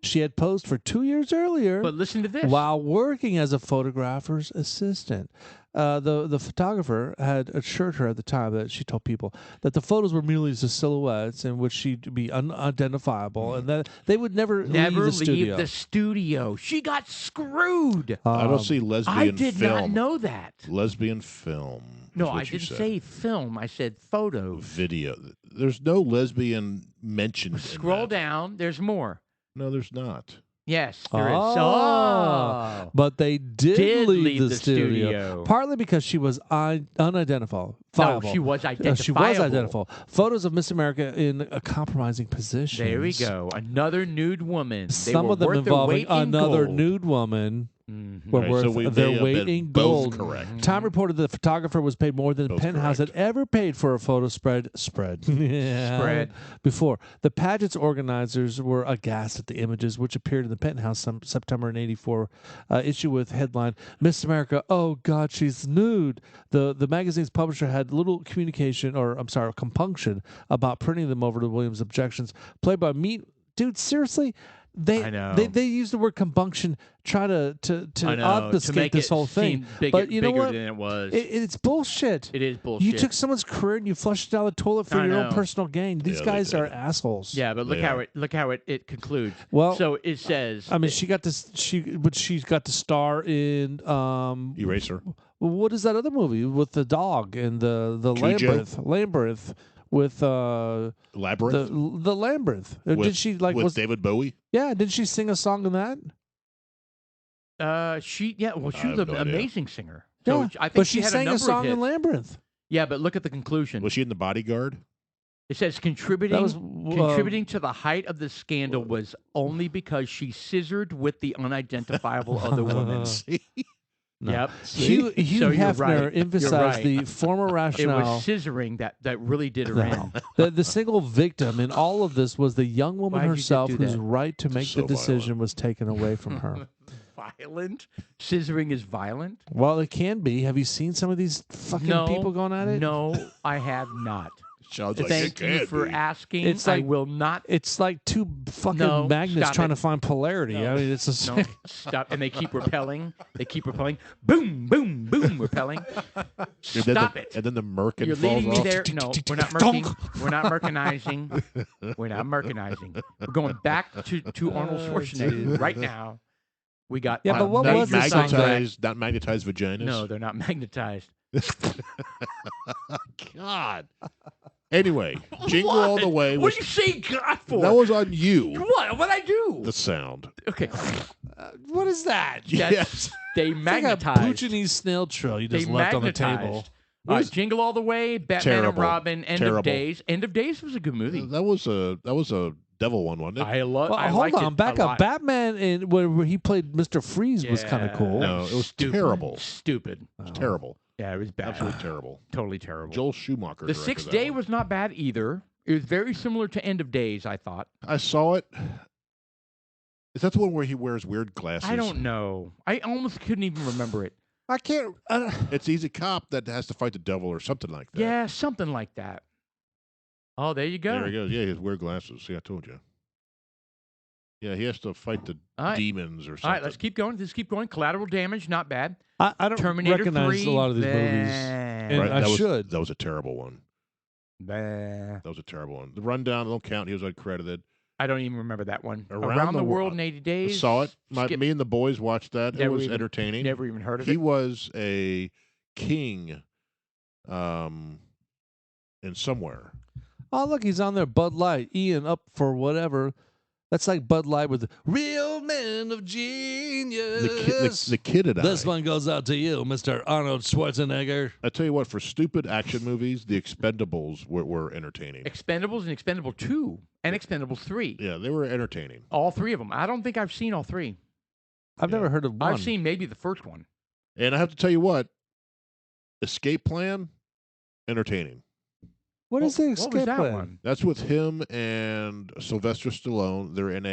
she had posed for 2 years earlier. But listen to this. While working as a photographer's assistant. The photographer had assured her at the time that she told people that the photos were merely the silhouettes in which she'd be unidentifiable and that they would never leave the studio. She got screwed. I don't see lesbian I did film. not know that. Lesbian film. No, is what I you didn't said. say film. I said photos. Video. There's no lesbian mentioned. Scroll in that. down. There's more. No, there's not. Yes, there is. Oh. But they did leave the studio. studio. Partly because she was unidentifiable. No, she was identifiable. She was identifiable. Photos of Miss America in a compromising position. There we go. Another nude woman. Some of them involving another nude woman. Mm-hmm. Were Right, worth so we their may have weight been in both gold. correct. Time reported that the photographer was paid more than Both Penthouse correct. had ever paid for a photo spread. Yeah. Spread. Before. The pageant's organizers were aghast at the images, which appeared in the Penthouse September in 84 issue with headline, Miss America, oh God, she's nude. The magazine's publisher had little compunction about printing them over to Williams' objections. Played by Dude, seriously? I know. They use the word compunction, try to obfuscate this whole thing. But you know bigger what? than it was. It's bullshit. It is bullshit. You took someone's career and you flushed it down the toilet for I your own know. personal gain. These Yeah, they guys did. are assholes. Yeah, but look Yeah. how it concludes. Well, so it says. I mean, she got to star in Eraser. what is that other movie with the dog and the Cujo? Labyrinth with Labyrinth. the Labyrinth. with, Did she with David Bowie? Yeah, did she sing a song in that? She was I have an no idea. amazing singer. So Yeah, I think but she she had sang a a number song of in hits. Labyrinth. Yeah, but look at the conclusion. Was she in The Bodyguard? It says contributing That was contributing to the height of the scandal was only because she scissored with the unidentifiable other woman. See? No. Yep. Hugh So you're Hefner right. You're emphasized right. the former It rationale. was scissoring that really did her in. The single victim in all of this was the young woman Why'd you herself do whose that? right to make So the decision violent. was taken away from her. Violent? Scissoring is violent? Well, it can be. Have you seen some of these fucking people going at it? No, I have not. Sounds like it Thank can you for be. asking. It's I like- will not. It's like two fucking No, magnets stop trying it. to find polarity. No. I mean, it's a No, stop. And they keep repelling. They keep repelling. Boom, boom, boom, repelling. And then Stop the, it. And then the merkin You're falls leading me off. there. No, we're not merking. We're not mercanizing. We're not mercanizing. We're going back to Arnold Schwarzenegger right now. We got Yeah, but what Not was the song that- magnetized vaginas. No, they're not magnetized. God. Anyway, Jingle All the Way What was do you say God for? that was on you. What? What'd I do? The sound. Okay. what is that? Yes. They It's like a magnetized. Puccinese snail trail you They just left on the magnetized. table. All right, Jingle All the Way, Batman and Terrible. Robin, End Terrible. of Days. End of Days was a good movie. That was a devil one, wasn't it? I love. Well, I hold liked on, it back a up. lot. Batman in where he played Mr. Freeze was kind of Yeah. cool. No, it was Stupid. terrible. Stupid. Terrible. Yeah, it was bad. Absolutely terrible. Totally terrible. Joel Schumacher. the directed Sixth that Day one. was not bad either. It was very similar to End of Days, I thought. I saw it. Is that the one where he wears weird glasses? I don't know. I almost couldn't even remember it. I can't. He's a cop that has to fight the devil or something like that. Yeah, something like that. Oh, there you go. There he goes. Yeah, he has weird glasses. See, I told you. Yeah, he has to fight the demons or something. All right, let's keep going. Let's keep going. Collateral Damage, not bad. I don't Terminator recognize 3, a lot of these movies. And Right, I that should. That was a terrible one. Bah. That was a terrible one. The Rundown, don't count. He was uncredited. I don't even remember that one. Around the the World Wo- in 80 I Days. saw it. Skip. Me and the boys watched that. It was entertaining. Never even heard of He it. was a king in somewhere. Oh, look, he's on there. Bud Light. Ian up for whatever. That's like Bud Light with the real man of genius. The kid and This I. one goes out to you, Mr. Arnold Schwarzenegger. I tell you what, for stupid action movies, the Expendables were entertaining. Expendables and Expendable 2 and Expendables 3. Yeah, they were entertaining. All three of them. I don't think I've seen all three. I've never heard of one. I've seen maybe the first one. And I have to tell you what, Escape Plan, entertaining. What is the What was escape that plan? one? That's with him and Sylvester Stallone. They're in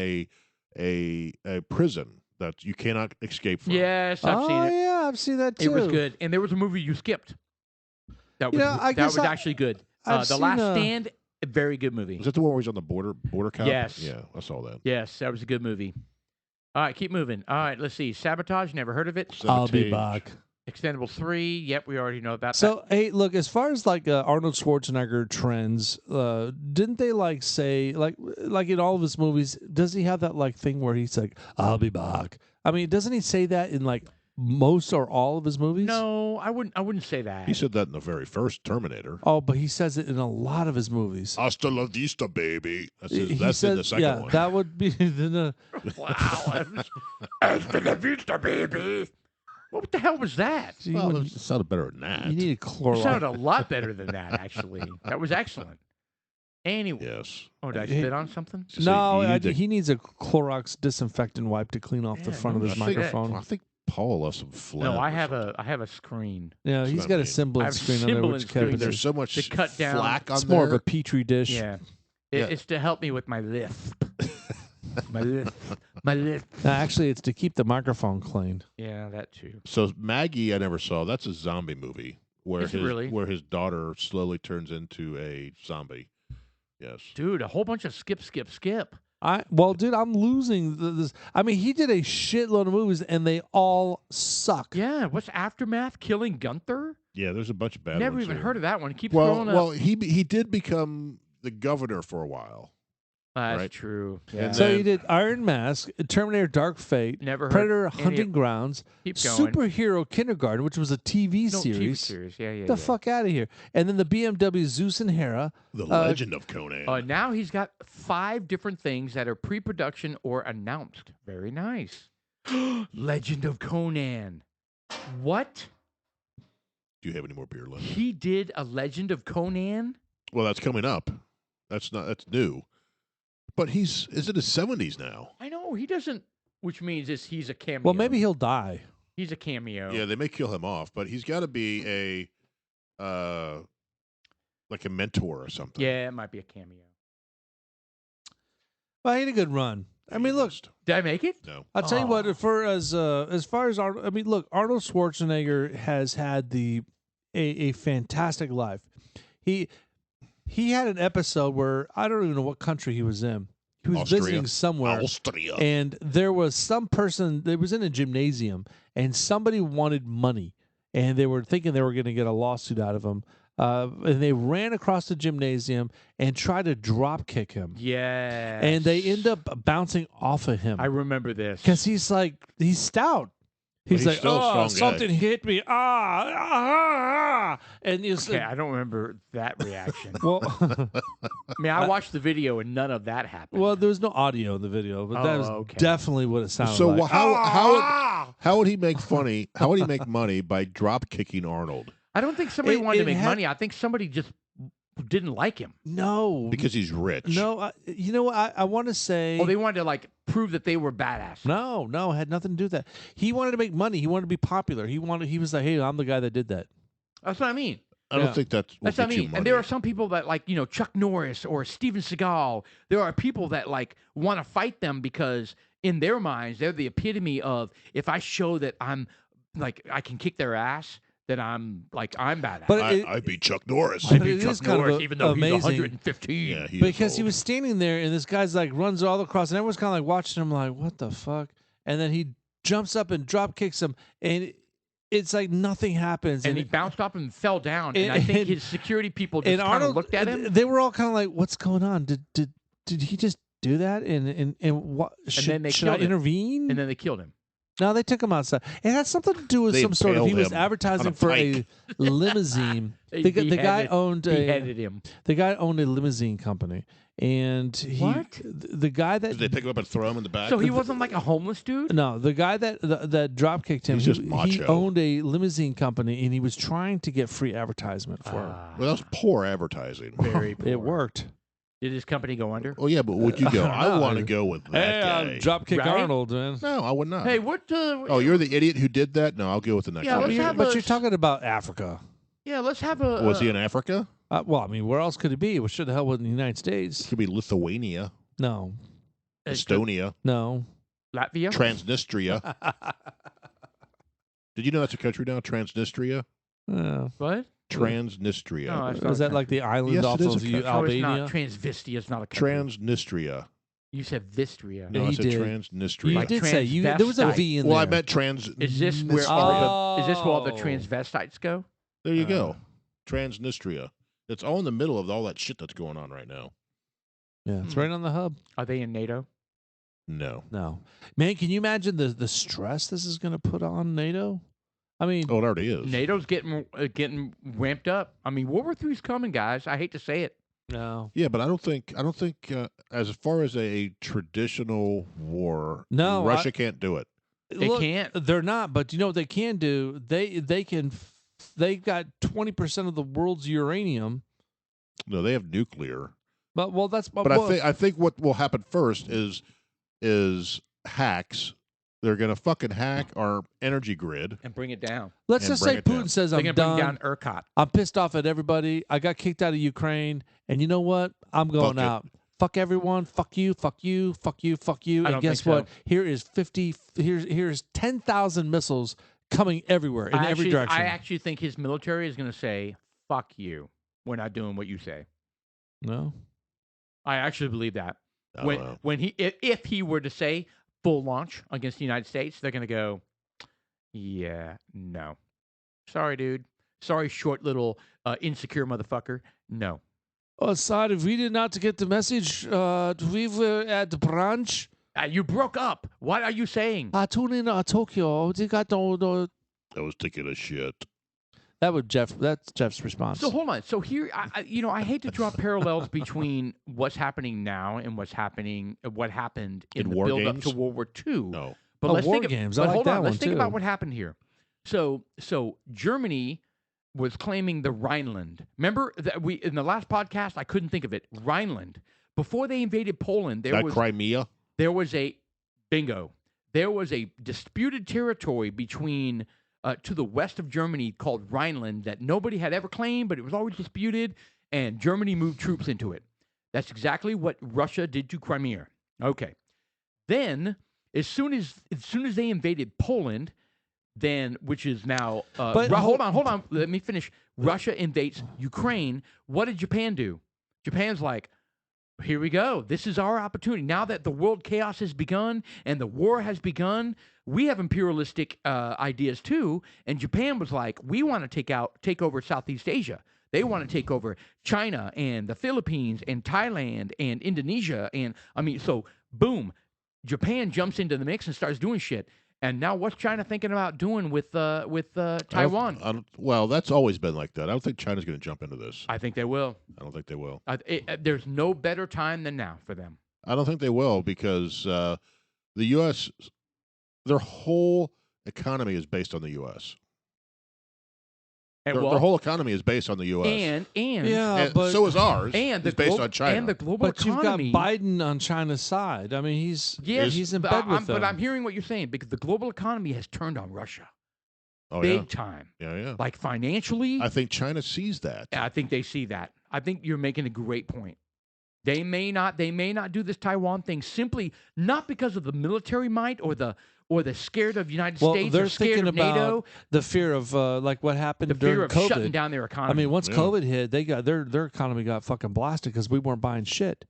a prison that you cannot escape from. Yes, I've seen it. Yeah, I've seen that too. It was good. And there was a movie you skipped. That was, I that guess was actually good. I've The seen, Last Stand, a very good movie. Was that the one where he's on the border cop? Yes. Yeah, I saw that. Yes, that was a good movie. All right, keep moving. All right, let's see. Sabotage, never heard of it. I'll be Sabotage. Uh, back. Expendables 3, yep, we already know about So, hey, look, as far as like Arnold Schwarzenegger trends, didn't they like say like in all of his movies, does he have that like thing where he's like, "I'll be back"? I mean, doesn't he say that in like most or all of his movies? that. No, I wouldn't say that. He said that in the very first Terminator. Oh, but he says it in a lot of his movies. Hasta la vista, baby. That's He in said- the second yeah, one. that would be the. Wow. Hasta la vista, baby. What the hell was that? See, Well, when it sounded better than that. you need a It Clorox. sounded a lot better than that, actually. That was excellent. Anyway. Yes. Oh, did I spit on something? Just No, say you need to- he needs a Clorox disinfectant wipe to clean off the Yeah, front of no his shit. microphone. I think Paul left some phlegm. No, I or have something. a screen. Yeah, That's he's what I got a mean. symbol I have a screen on there, symbol which and Kevin screen. There's is. so much To cut down- flack on It's more of there. a petri dish. Yeah. Yeah. It's to help me with my lisp. my lisp. My lisp. No, actually, it's to keep the microphone clean. Yeah, that too. So Maggie, I never saw. That's a zombie movie where Is it really? where his daughter slowly turns into a zombie. Yes. Dude, a whole bunch of skip. Dude, I'm losing this. I mean, he did a shitload of movies, and they all suck. Yeah, what's Aftermath? Killing Gunther? Yeah, there's a bunch of bad Never ones even here. heard of that one. It keeps Well, scrolling up. well, he did become the governor for a while. That's right. true. And Yeah. So then- he did Iron Mask, Terminator: Dark Fate, Never heard Predator: any Hunting of- Grounds, Keep going. Superhero Kindergarten, which was a TV No, series. TV series. Yeah. Get the fuck out of here! And then the BMW Zeus and Hera. The Legend of Conan. Now he's got 5 different things that are pre-production or announced. Very nice. Legend of Conan. What? Do you have any more beer left? He did a Legend of Conan? Well, that's coming up. That's new. But is in his 70s now. I know he doesn't. Which means he's a cameo. Well, maybe he'll die. he's a cameo. Yeah, they may kill him off, but he's got to be like a mentor or something. Yeah, it might be a cameo. Well, he had a good run. I mean, look, Did I make it? No. I'll tell you Aw. what. For as far as Arnold, I mean, look, Arnold Schwarzenegger has had a fantastic life. He had an episode where I don't even know what country he was in. He was Austria. visiting somewhere, Austria. and there was some person that was in a gymnasium, and somebody wanted money, and they were thinking they were going to get a lawsuit out of him. And they ran across the gymnasium and tried to drop kick him. Yeah. And they end up bouncing off of him I remember this. because he's stout. He's he's like, still a oh, strong guy." something hit me. And you Okay, said, I don't remember that reaction. well, I mean, I watched the video and none of that happened. well, there was no audio in the video, but that was okay. definitely what it sounded So like. how would he make funny? How would he make money by drop kicking Arnold? I don't think somebody wanted to it make had- money. I think somebody just didn't like him. No, Because he's rich. no. You know what? I want to say. Well, they wanted to like prove that they were badass. No, it had nothing to do with that. He wanted to make money. He wanted to be popular. He was like, hey, I'm the guy that did that. That's what I mean. I don't Yeah. think that's That's what I mean. And there are some people that like, Chuck Norris or Steven Seagal. There are people that like want to fight them because in their minds, they're the epitome of if I show that I'm I can kick their ass, then I'm badass. But I beat Chuck Norris. But I beat it Chuck is kind of Norris, even though he's amazing. 115. Yeah, Because he old. was standing there, and this guy's like runs all across, and everyone's kind of like watching him, like, what the fuck? And then he jumps up and drop kicks him, and it's like nothing happens. And he bounced up and fell down. And I think his security people just kind of looked at him. They were all kind of like, "What's going on? Did he just do that? And what? then they should I killed him. intervene?" And then they killed him. No, they took him outside. It had something to do with They some sort of. He impaled was him advertising on a for a limousine. The guy owned beheaded him. The guy owned a limousine company, and What? the guy that Did they pick him up and throw him in the back? So he wasn't like a homeless dude? no, the guy that drop kicked him. He's just he macho. owned a limousine company, and he was trying to get free advertisement for it. Well, that was poor advertising. Very poor. It worked. Did his company go under? Well, yeah, but would you go? I No. want to go with that guy. Dropkick Right? Arnold, man. No, I would not. Hey, what? Oh, you're the idiot who did that? No, I'll go with the next Yeah, guy. let's have But a- you're talking about Africa. Yeah, let's have a. Was he in Africa? Well, I mean, where else could it be? Well, sure the hell wasn't the United States. Could be Lithuania, No, Estonia, no. Latvia? Transnistria. Did you know that's a country now? Transnistria? What? Transnistria. No, it's not Is that like the island Yes, off it is of a country. No, it's Albania? not. Transvestia is not a country. Transnistria. You said Vistria. No, Yeah, I he said did. Transnistria. You Like did say you. There was a V in well, I there. meant trans. Is this where all the Oh. transvestites go? There you go. Transnistria. It's all in the middle of all that shit that's going on right now. Yeah, it's right on the hub. Are they in NATO? No. No, man, can you imagine the stress this is going to put on NATO? I mean, Oh, it already is. NATO's getting ramped up. I mean, World War III's coming, guys. I hate to say it. no, Yeah, but I don't think as far as a traditional war, No, Russia can't do it. They Look, can't. They're not, but you know what they can do? They can. They got 20% of the world's uranium. No, they have nuclear. But well, that's But I think what will happen first is hacks. They're gonna fucking hack our energy grid. And bring it down. let's and just bring say it down. Putin says They're I'm going to bring done. down ERCOT. I'm pissed off at everybody. I got kicked out of Ukraine, and you know what? I'm going Fuck it. out. Fuck everyone. Fuck you. Fuck you. Fuck you. Fuck you. I And don't guess think so. what? Here is 50. Here's 10,000 missiles coming everywhere in every direction. I actually think his military is going to say, fuck you. We're not doing what you say. No. I actually believe that. I don't know. When he if he were to say full launch against the United States, they're going to go, yeah, no. Sorry, dude. Sorry, short little insecure motherfucker. No. Oh, sorry, we did not get the message. We were at the branch. You broke up. What are you saying? Tune in Tokyo. They got no. I was taking a shit. That's Jeff's response. So hold on. So here, I hate to draw parallels between what's happening now and what happened in In the war build up games? to World War II. No. But Oh, let's war think games. But I like hold that on. Let's one, think too. about what happened here. So Germany was claiming the Rhineland. Remember that we in the last podcast I couldn't think of it. Rhineland. Before they invaded Poland, there was Crimea. a bingo. There was a disputed territory between to the west of Germany called Rhineland that nobody had ever claimed, but it was always disputed, and Germany moved troops into it. That's exactly what Russia did to Crimea. Okay. Then, as soon as they invaded Poland, then which is now hold on, let me finish. Russia invades Ukraine. What did Japan do? Japan's like, here we go. This is our opportunity. Now that the world chaos has begun and the war has begun, we have imperialistic ideas too. And Japan was like, we want to take over Southeast Asia. They want to take over China and the Philippines and Thailand and Indonesia. And I mean, so boom, Japan jumps into the mix and starts doing shit. And now what's China thinking about doing with Taiwan? Well, that's always been like that. I don't think China's going to jump into this. I think they will. I don't think they will. There's no better time than now for them. I don't think they will because the U.S. their whole economy is based on the U.S. And Their whole economy is based on the U.S. and yeah, And but so is ours. and the it's based glo- on China. and the global but you've got economy. Biden on China's side. I mean, he's in bed with them. But I'm hearing what you're saying because the global economy has turned on Russia oh big time, yeah. like financially. I think China sees that. I think they see that. I think you're making a great point. They may not do this Taiwan thing simply not because of the military might or or they're scared of United Well, States, they're or scared thinking of NATO, about the fear of like what happened the fear during of COVID. shutting down their I economy. mean, once Yeah. COVID hit, they got their economy got fucking blasted because we weren't buying shit.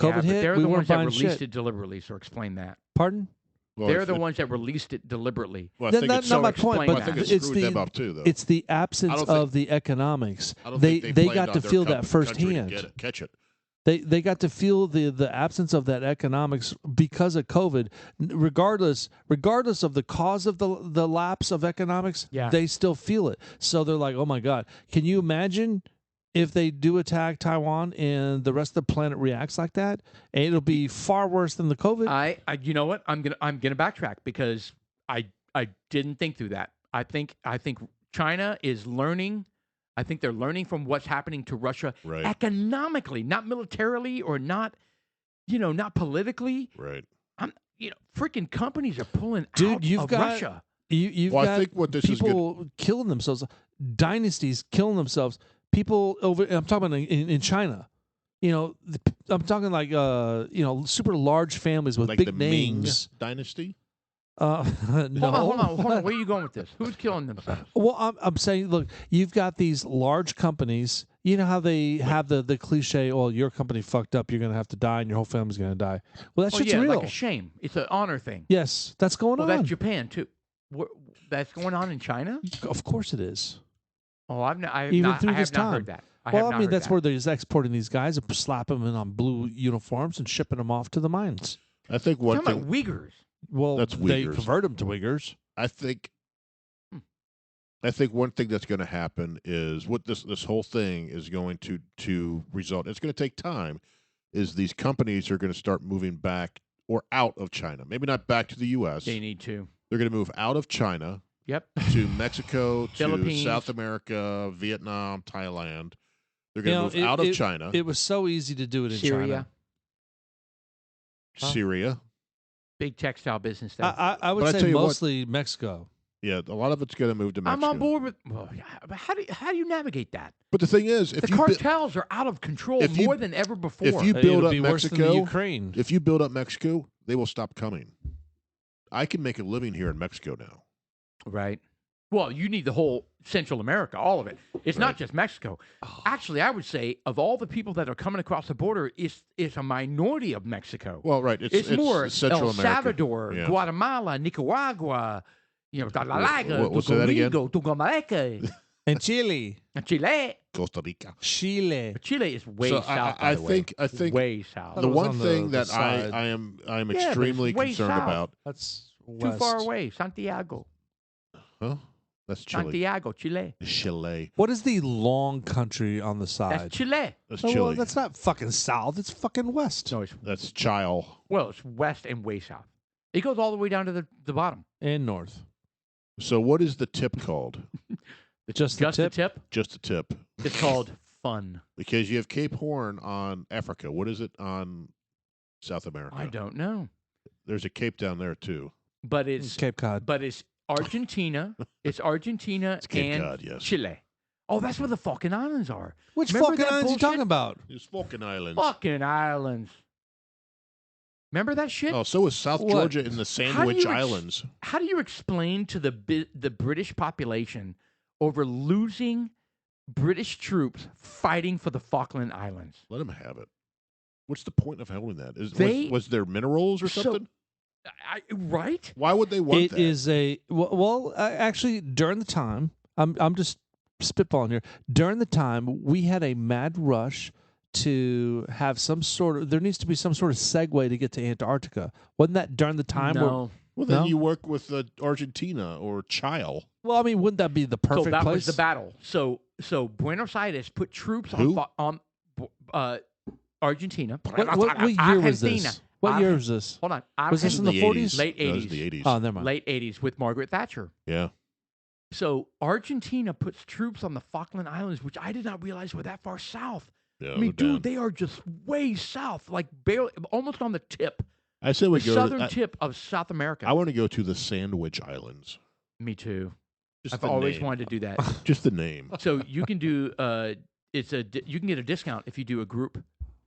Yeah, COVID but hit, they're we the weren't ones that buying released shit. it deliberately. So explain that. Pardon? Well, They're if the it- ones that released it deliberately. Well, I That- think that's it's not so my point, explain but I think that. it it's screwed the them up too, though. it's the absence think- of the economics. I don't They think they got blamed to on their feel that country to firsthand. catch it. They got to feel the absence of that economics because of COVID. Regardless of the cause of the lapse of economics, Yeah. they still feel it. So they're like, oh my God, can you imagine if they do attack Taiwan and the rest of the planet reacts like that? And it'll be far worse than the COVID. I you know what? I'm gonna backtrack because I didn't think through that. I think China is learning. I think they're learning from what's happening to Russia Right. economically, not militarily or not, not politically. Right. Freaking companies are pulling Dude, out you've of got- Russia. You've Well, I got think what this is people killing themselves, dynasties killing themselves. People over. I'm talking about in China. I'm talking like super large families with Like big the Ming names. dynasty. No. Hold on. Where are you going with this? Who's killing themselves? Well, I'm saying, look, you've got these large companies. You know how they have the cliche, "Oh, your company fucked up. You're going to have to die, and your whole family's going to die." Well, that shit's yeah, real. like a shame. It's an honor thing. Yes, that's going Well, on. that's Japan too. That's going on in China. Of course, it is. Oh, I have Even not, through I have this not time. heard that. Well, I mean, that's where they're just exporting these guys and slapping them in on blue uniforms and shipping them off to the mines. I think We're one talking thing. about Uyghurs. Well, That's they Uyghurs. convert them to Uyghurs. I think one thing that's going to happen is what this whole thing is going to result. It's going to take time. Is these companies are going to start moving back or out of China? Maybe not back to the U.S. They need to. They're going to move out of China Yep. to Mexico, to Philippines. South America, Vietnam, Thailand. They're going to move out of China, It was so easy to do it in Syria. China. Syria. Big textile business there. I would But I say tell you what- mostly Mexico. Yeah, a lot of it's going to move to Mexico. I'm on board with. Well, yeah, but how do you navigate that? But the thing is, if The you bu- cartels are out of control if you- more than ever before. if you build It'll up be worse than the Mexico, Ukraine. if you build up Mexico, they will stop coming. I can make a living here in Mexico now. Right. Well, you need the whole Central America, all of it. It's Right. not just Mexico. Actually, I would say of all the people that are coming across the border, it's a minority of Mexico. Well, right. It's more Central El America. Salvador, Yeah. Guatemala, Nicaragua, What's that again? Tucumalaca, And Chile. Chile. Costa Rica. Chile. Chile is way So south. I by the way. think way south. Thought the it was one on thing the that side. I'm Yeah, but it's extremely way concerned south. about. That's Too far west. away. Santiago. Huh? That's Chile. Santiago, Chile. Chile. What is the long country on the That's side? Chile. That's Oh, Chile. well, that's not fucking south. It's fucking west No, it's That's Chile. well, it's west and way south. It goes all the way down to the bottom. and north. So what is the tip called? Just the Just the tip. tip. Just a tip. It's called fun. Because you have Cape Horn on Africa. What is it on South America? I don't know, There's a Cape down there too. but it's Cape Cod. Argentina. It's Argentina It's Cape and Cod, yes. Chile. Oh, that's where the Falkland Islands are. Which Remember fucking that islands you bullshit? talking about? It's Falkland Islands. Fucking islands. Remember that shit? Oh, so is South What? Georgia in the How do Sandwich you Islands. How do you explain to the British population over losing British troops fighting for the Falkland Islands? Let them have it. What's the point of holding that? Was there minerals or So- something? Right? Why would they want It that? is a well. Actually, during the time, I'm just spitballing here. During the time, we had a mad rush to have some sort of. There needs to be some sort of segue to get to Antarctica. Wasn't that during the time? No. Well, then No? you work with Argentina or Chile. Well, I mean, wouldn't that be the perfect So that place? was the battle. So Buenos Aires put troops Who? on Argentina. What year was this? What year was this? Hold on. Was this in the 40s? Late No, it was 80s. the 80s. Oh, never mind. Late 80s with Margaret Thatcher. Yeah. So Argentina puts troops on the Falkland Islands, which I did not realize were that far south. Yeah, I mean, they're dude, they are just way south, like barely, almost on the tip, I said the we go. southern tip of South America. I want to go to the Sandwich Islands. Me too. Just I've the always name. wanted to do that. Just the name. So you can do you can get a discount if you do a group.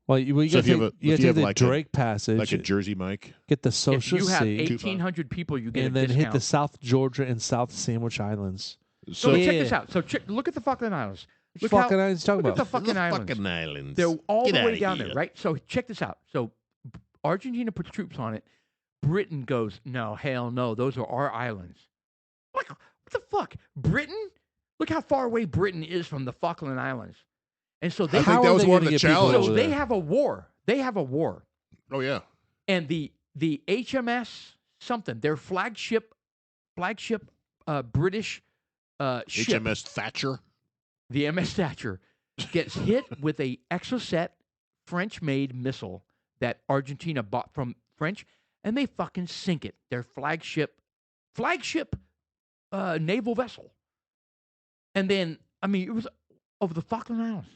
Well, you So got to take the like Drake Passage, like a Jersey Mike. get the If Social you have Sea, 1,800 people, you get and a then discount. hit the South Georgia and South Sandwich Islands. So So check this out. So look at the Falkland Islands. Look Falkland Islands talking look at about. the fucking islands. fucking islands. They're all Get the way outta down here. there, right? So check this out. So Argentina puts troops on it. Britain goes, no, hell no. Those are our islands. Like, what the fuck? Britain? Look how far away Britain is from the Falkland Islands. And so they, I think that was one of the challenges. so they have a war. They have a war. Oh yeah. And the HMS something, their flagship British ship, HMS Thatcher. the MS Thatcher, gets hit with a Exocet French-made missile that Argentina bought from French, and they fucking sink it. Their flagship naval vessel. And then, I mean, it was over the Falkland Islands.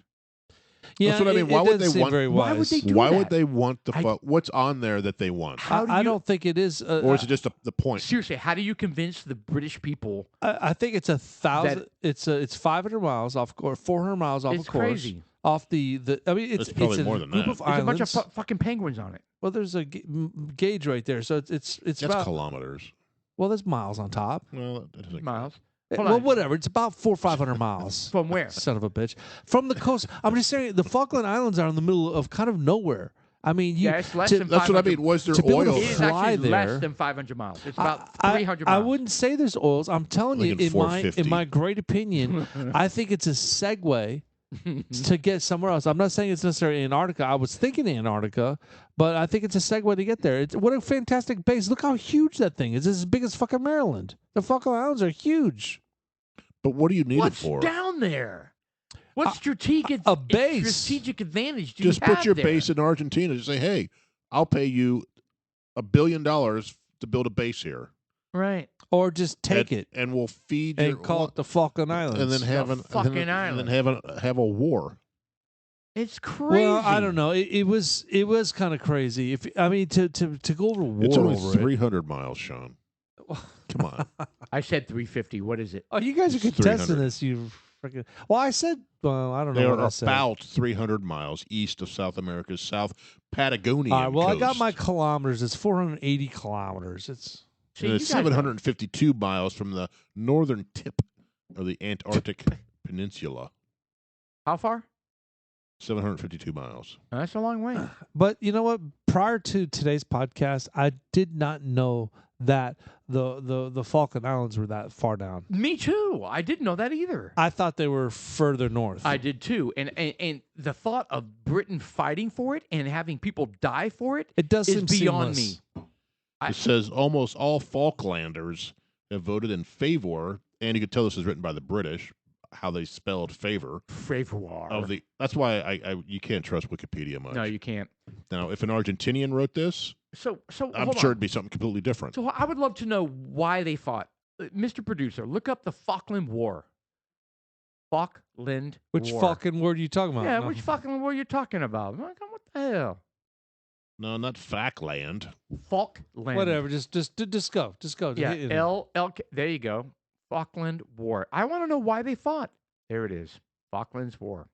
Yeah, That's what I mean. Why would they want? Why would they do Why that? would they want what's on there that they want? How do I you- don't think it is. Or is it just the point? Seriously, how do you convince the British people? I think it's 1,000. It's 500 miles off course, 400 miles off It's of course. crazy. Off the I mean, it's probably a more than group that. of There's a bunch islands. of fucking penguins on it. Well, there's a gauge right there, so it's That's about kilometers. well, there's miles on top. Well, that doesn't Miles. Hold Well, on. whatever. It's about 400 or 500 miles. From where? Son of a bitch. From the coast. I'm just saying the Falkland Islands are in the middle of kind of nowhere. I mean, Yeah, it's less to- than That's what I 500. mean. Was there to be able to oil? It is fly actually there. less than 500 miles. It's about I- 300 I miles. wouldn't say there's oils. I'm telling you, Like in in my 450. great opinion, I think it's a segue to get somewhere else. I'm not saying it's necessarily Antarctica. I was thinking Antarctica, but I think it's a segue to get there. What a fantastic base. Look how huge that thing is. It's as big as fucking Maryland. The Falkland Islands are huge. But what do you need What's it for? down there? What strategic a base. strategic advantage do Just you have put your there? base in Argentina. Just say, hey, I'll pay you $1 billion to build a base here. Right. Or just take and, it and we'll feed and your call it the Falkland Islands. and then have The an fucking and then island. have a war. It's crazy. Well, I don't know. It was kind of crazy. If I mean to go to war It's only over 300 miles, Sean. Come on. I said 350. What is it? Oh, you guys are It's contesting 300. this. You freaking. Well, I said. Well, I don't They know what are I said. about 300 miles east of South America's South Patagonian All right. Well, coast. I got my kilometers. It's 480 kilometers. It's See, And you it's guys are- 752 miles from the northern tip of the Antarctic Peninsula. How far? 752 miles. That's a long way. But you know what? Prior to today's podcast, I did not know that the Falkland Islands were that far down. Me too. I didn't know that either. I thought they were further north. I did too. And the thought of Britain fighting for it and having people die for it it does is seem beyond seamless. me. It says almost all Falklanders have voted in favor, and you could tell this is written by the British, how they spelled favor Favor. of the. That's why I you can't trust Wikipedia much. No, you can't. Now, if an Argentinian wrote this, So I'm hold sure on. it'd be something completely different. So I would love to know why they fought. Mr. Producer, look up the Falkland War. Falkland Which War. Falkland word are you talking about? Yeah, No. which Falkland War are you talking about? What the hell? No, not Falkland. Falkland. Whatever. Just go. Just go. Yeah, Hit it. L. There you go. Falkland War. I want to know why they fought. There it is. Falklands War.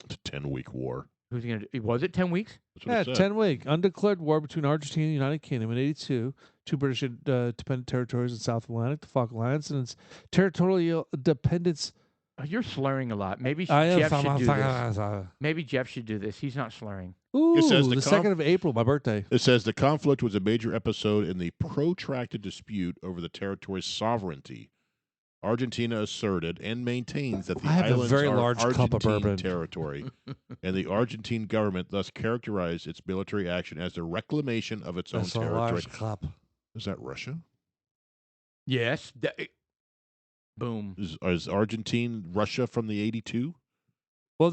It's a 10-week war. Who's gonna? Was it 10 weeks? That's what Yeah, it said. 10-week undeclared war between Argentina and the United Kingdom in '82, two British dependent territories in South Atlantic, the Falkland Islands, and its territorial dependence. Oh, you're slurring a lot. Maybe I am Jeff from should do this. Ooh, Maybe Jeff should do this. He's not slurring. It says the the 2nd of April, my birthday. It says the conflict was a major episode in the protracted dispute over the territory's sovereignty. Argentina asserted and maintains that the I have a islands very are large cup of Argentine bourbon. territory, and the Argentine government thus characterized its military action as the reclamation of its own That's a territory. large cup. Is that Russia? Yes. Boom. Is Argentine Russia from the 82? Well,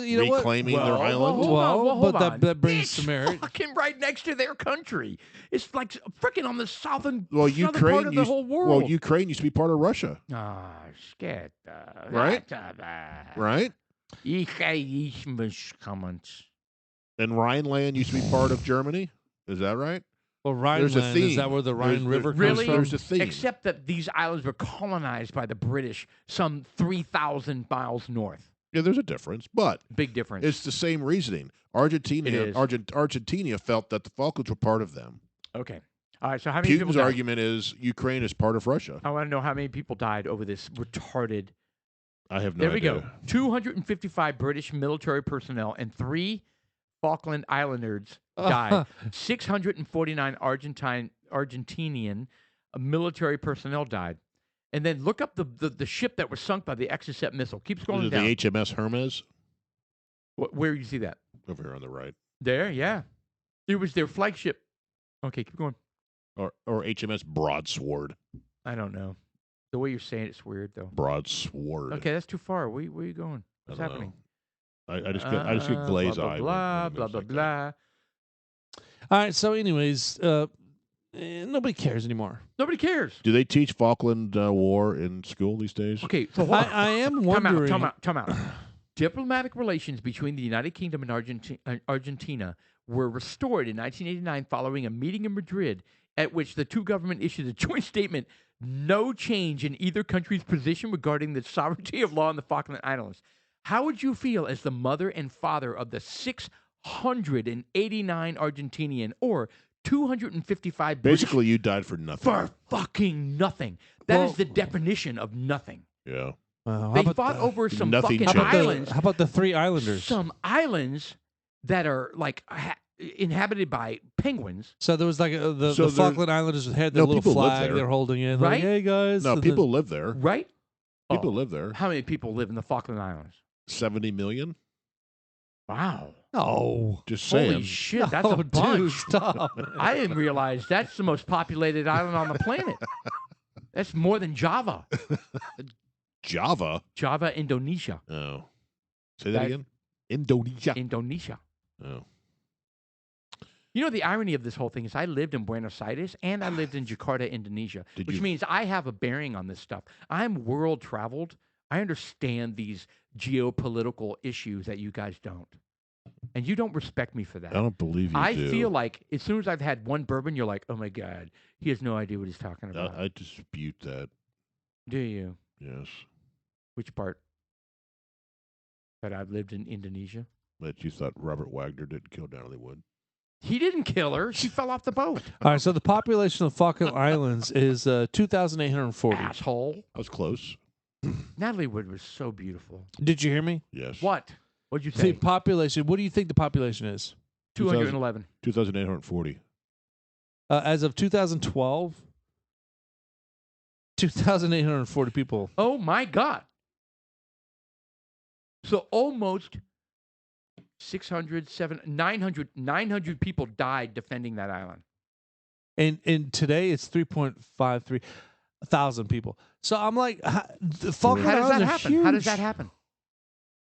you know what? Reclaiming their Well, island? hold Well, on, hold but on. that brings It's some merit. fucking right next to their country. It's like freaking on the southern, Well, southern Ukraine part of the used- whole world. Well, Ukraine used to be part of Russia, Ah, scared. Right? right? Comments. And Rhineland used to be part of Germany. Is that right? Well, There's a Rhineland, is that theme. where the Rhine River comes Really? from? There's a theme. Except that these islands were colonized by the British some 3,000 miles north. Yeah, there's a difference, but Big difference. it's the same reasoning. Argentina It is. Argentina felt that the Falklands were part of them. Okay. All right. So how many people Putin's died? argument is Ukraine is part of Russia. I want to know how many people died over this retarded. I have no There we idea. go. 255 British military personnel and 3 Falkland Islanders died. 649 Argentinian military personnel died. And then look up the ship that was sunk by the Exocet missile. Keep scrolling Is it down. the HMS Hermes? Where do you see that? Over here on the right. There, yeah. It was their flagship. Okay, keep going. Or HMS Broadsword. I don't know. The way you're saying it's weird, though. Broadsword. Okay, that's too far. Where are you going? What's I don't happening? know. I just get glaze blah, eye. blah, when blah, it's blah, like that. blah. All right. So, anyways, nobody cares anymore. Nobody cares. Do they teach Falkland War in school these days? Okay, so hold on. I am wondering. Time out. Diplomatic relations between the United Kingdom and Argentina were restored in 1989 following a meeting in Madrid at which the two governments issued a joint statement, no change in either country's position regarding the sovereignty of law in the Falkland Islands. How would you feel as the mother and father of the 689 Argentinian or 255 Basically, you died for nothing. for fucking nothing? That is Well- the definition of nothing. Yeah. How They about fought over some Nothing fucking changed. islands. how about the 3 islanders? Some islands that are like inhabited by penguins, So there was like the So there- Falkland Islanders had their No, little people live flag there. they're holding in. Right? Like, hey guys. No, and people live there. right? People Oh, live there. How many people live in the Falkland Islands? 70 million? Wow. No. Just saying. Holy shit, that's a Dude, bunch. stop. I didn't realize that's the most populated island on the planet. That's more than Java. Java? Java, Indonesia. Oh. Say that That- again? Indonesia. Indonesia. Oh. You know, the irony of this whole thing is I lived in Buenos Aires and I lived in Jakarta, Indonesia, Did which you- means I have a bearing on this stuff. I'm world traveled. I understand these geopolitical issues that you guys don't. And you don't respect me for that. I don't believe you I do. feel like as soon as I've had one bourbon, you're like, oh my God, he has no idea what he's talking about. I dispute that. Do you? Yes. Which part? That I've lived in Indonesia? But you thought Robert Wagner didn't kill Natalie Wood. He didn't kill her. She fell off the boat. All right, so the population of Falkland Islands is 2,840. Asshole. I was close. Natalie Wood was so beautiful. Did you hear me? Yes. What? What'd you The say? population. What do you think the population is? 211. 2,840. As of 2012, 2,840 people. Oh my God. So almost 600, 900 people died defending that island. And today it's 3.53 thousand people. So I'm like, the Falkland How does that Islands are happen? huge. How does that happen?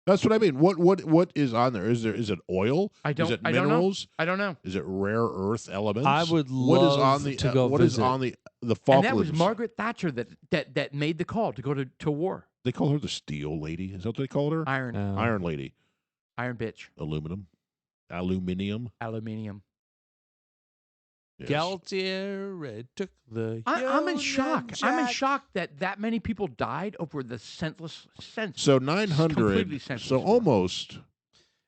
That's what I mean. What is on there? Is it oil? I don't Is it I don't know. minerals? I don't know. Is it rare earth elements? I would What is on love the to go what is visit. on the And Falklands? that was Margaret Thatcher that made the call to go to war. They call her the steel lady. Is that what they call her? Iron Iron lady. iron bitch. Aluminium. Aluminium. Yes. Galtier took the. I'm in Union shock. I'm in Jack. shock that many people died over the sense. So completely 900. senseless So war. almost.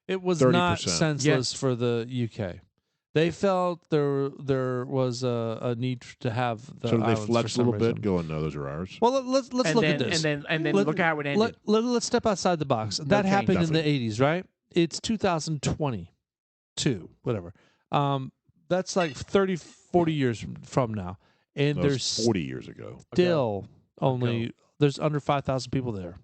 It was 30%. not senseless Yes. for the UK. They felt there was a need to have the. So they islands for flex a some little reason. bit, going, no, those are ours. Well, let's and look then, at this. and then Let- look how it ended. Let's step outside the box. That change. happened in the Definitely. 80s, right? It's 2022, whatever. That's like 30, 40 years from now. And That was there's 40 years ago. still only, there's under 5,000 people there.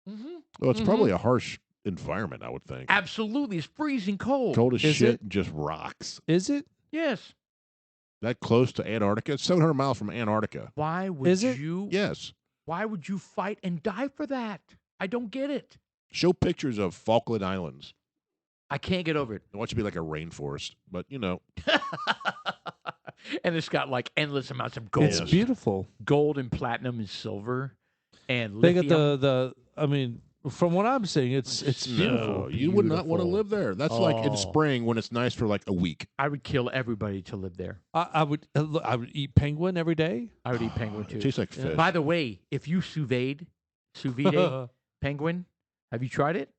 Mhm. Well, it's probably a harsh environment, I would think. Absolutely, it's freezing cold. Cold as Is shit, it? and just rocks. Is it? Yes. That close to Antarctica? It's 700 miles from Antarctica. Why would Is it? you? Yes. Why would you fight and die for that? I don't get it. Show pictures of Falkland Islands. I can't get over it. I want you to be like a rainforest, but And it's got like endless amounts of gold, It's beautiful. gold and platinum and silver, and They lithium. got the. I mean, from what I'm seeing, it's beautiful. no, you would not want to Beautiful. live there. That's like in Oh. spring when it's nice for like a week. I would kill everybody to live there. I would eat penguin every day. I would eat penguin It too. tastes like Yeah. fish. By the way, if you sous vide penguin, Have you tried it?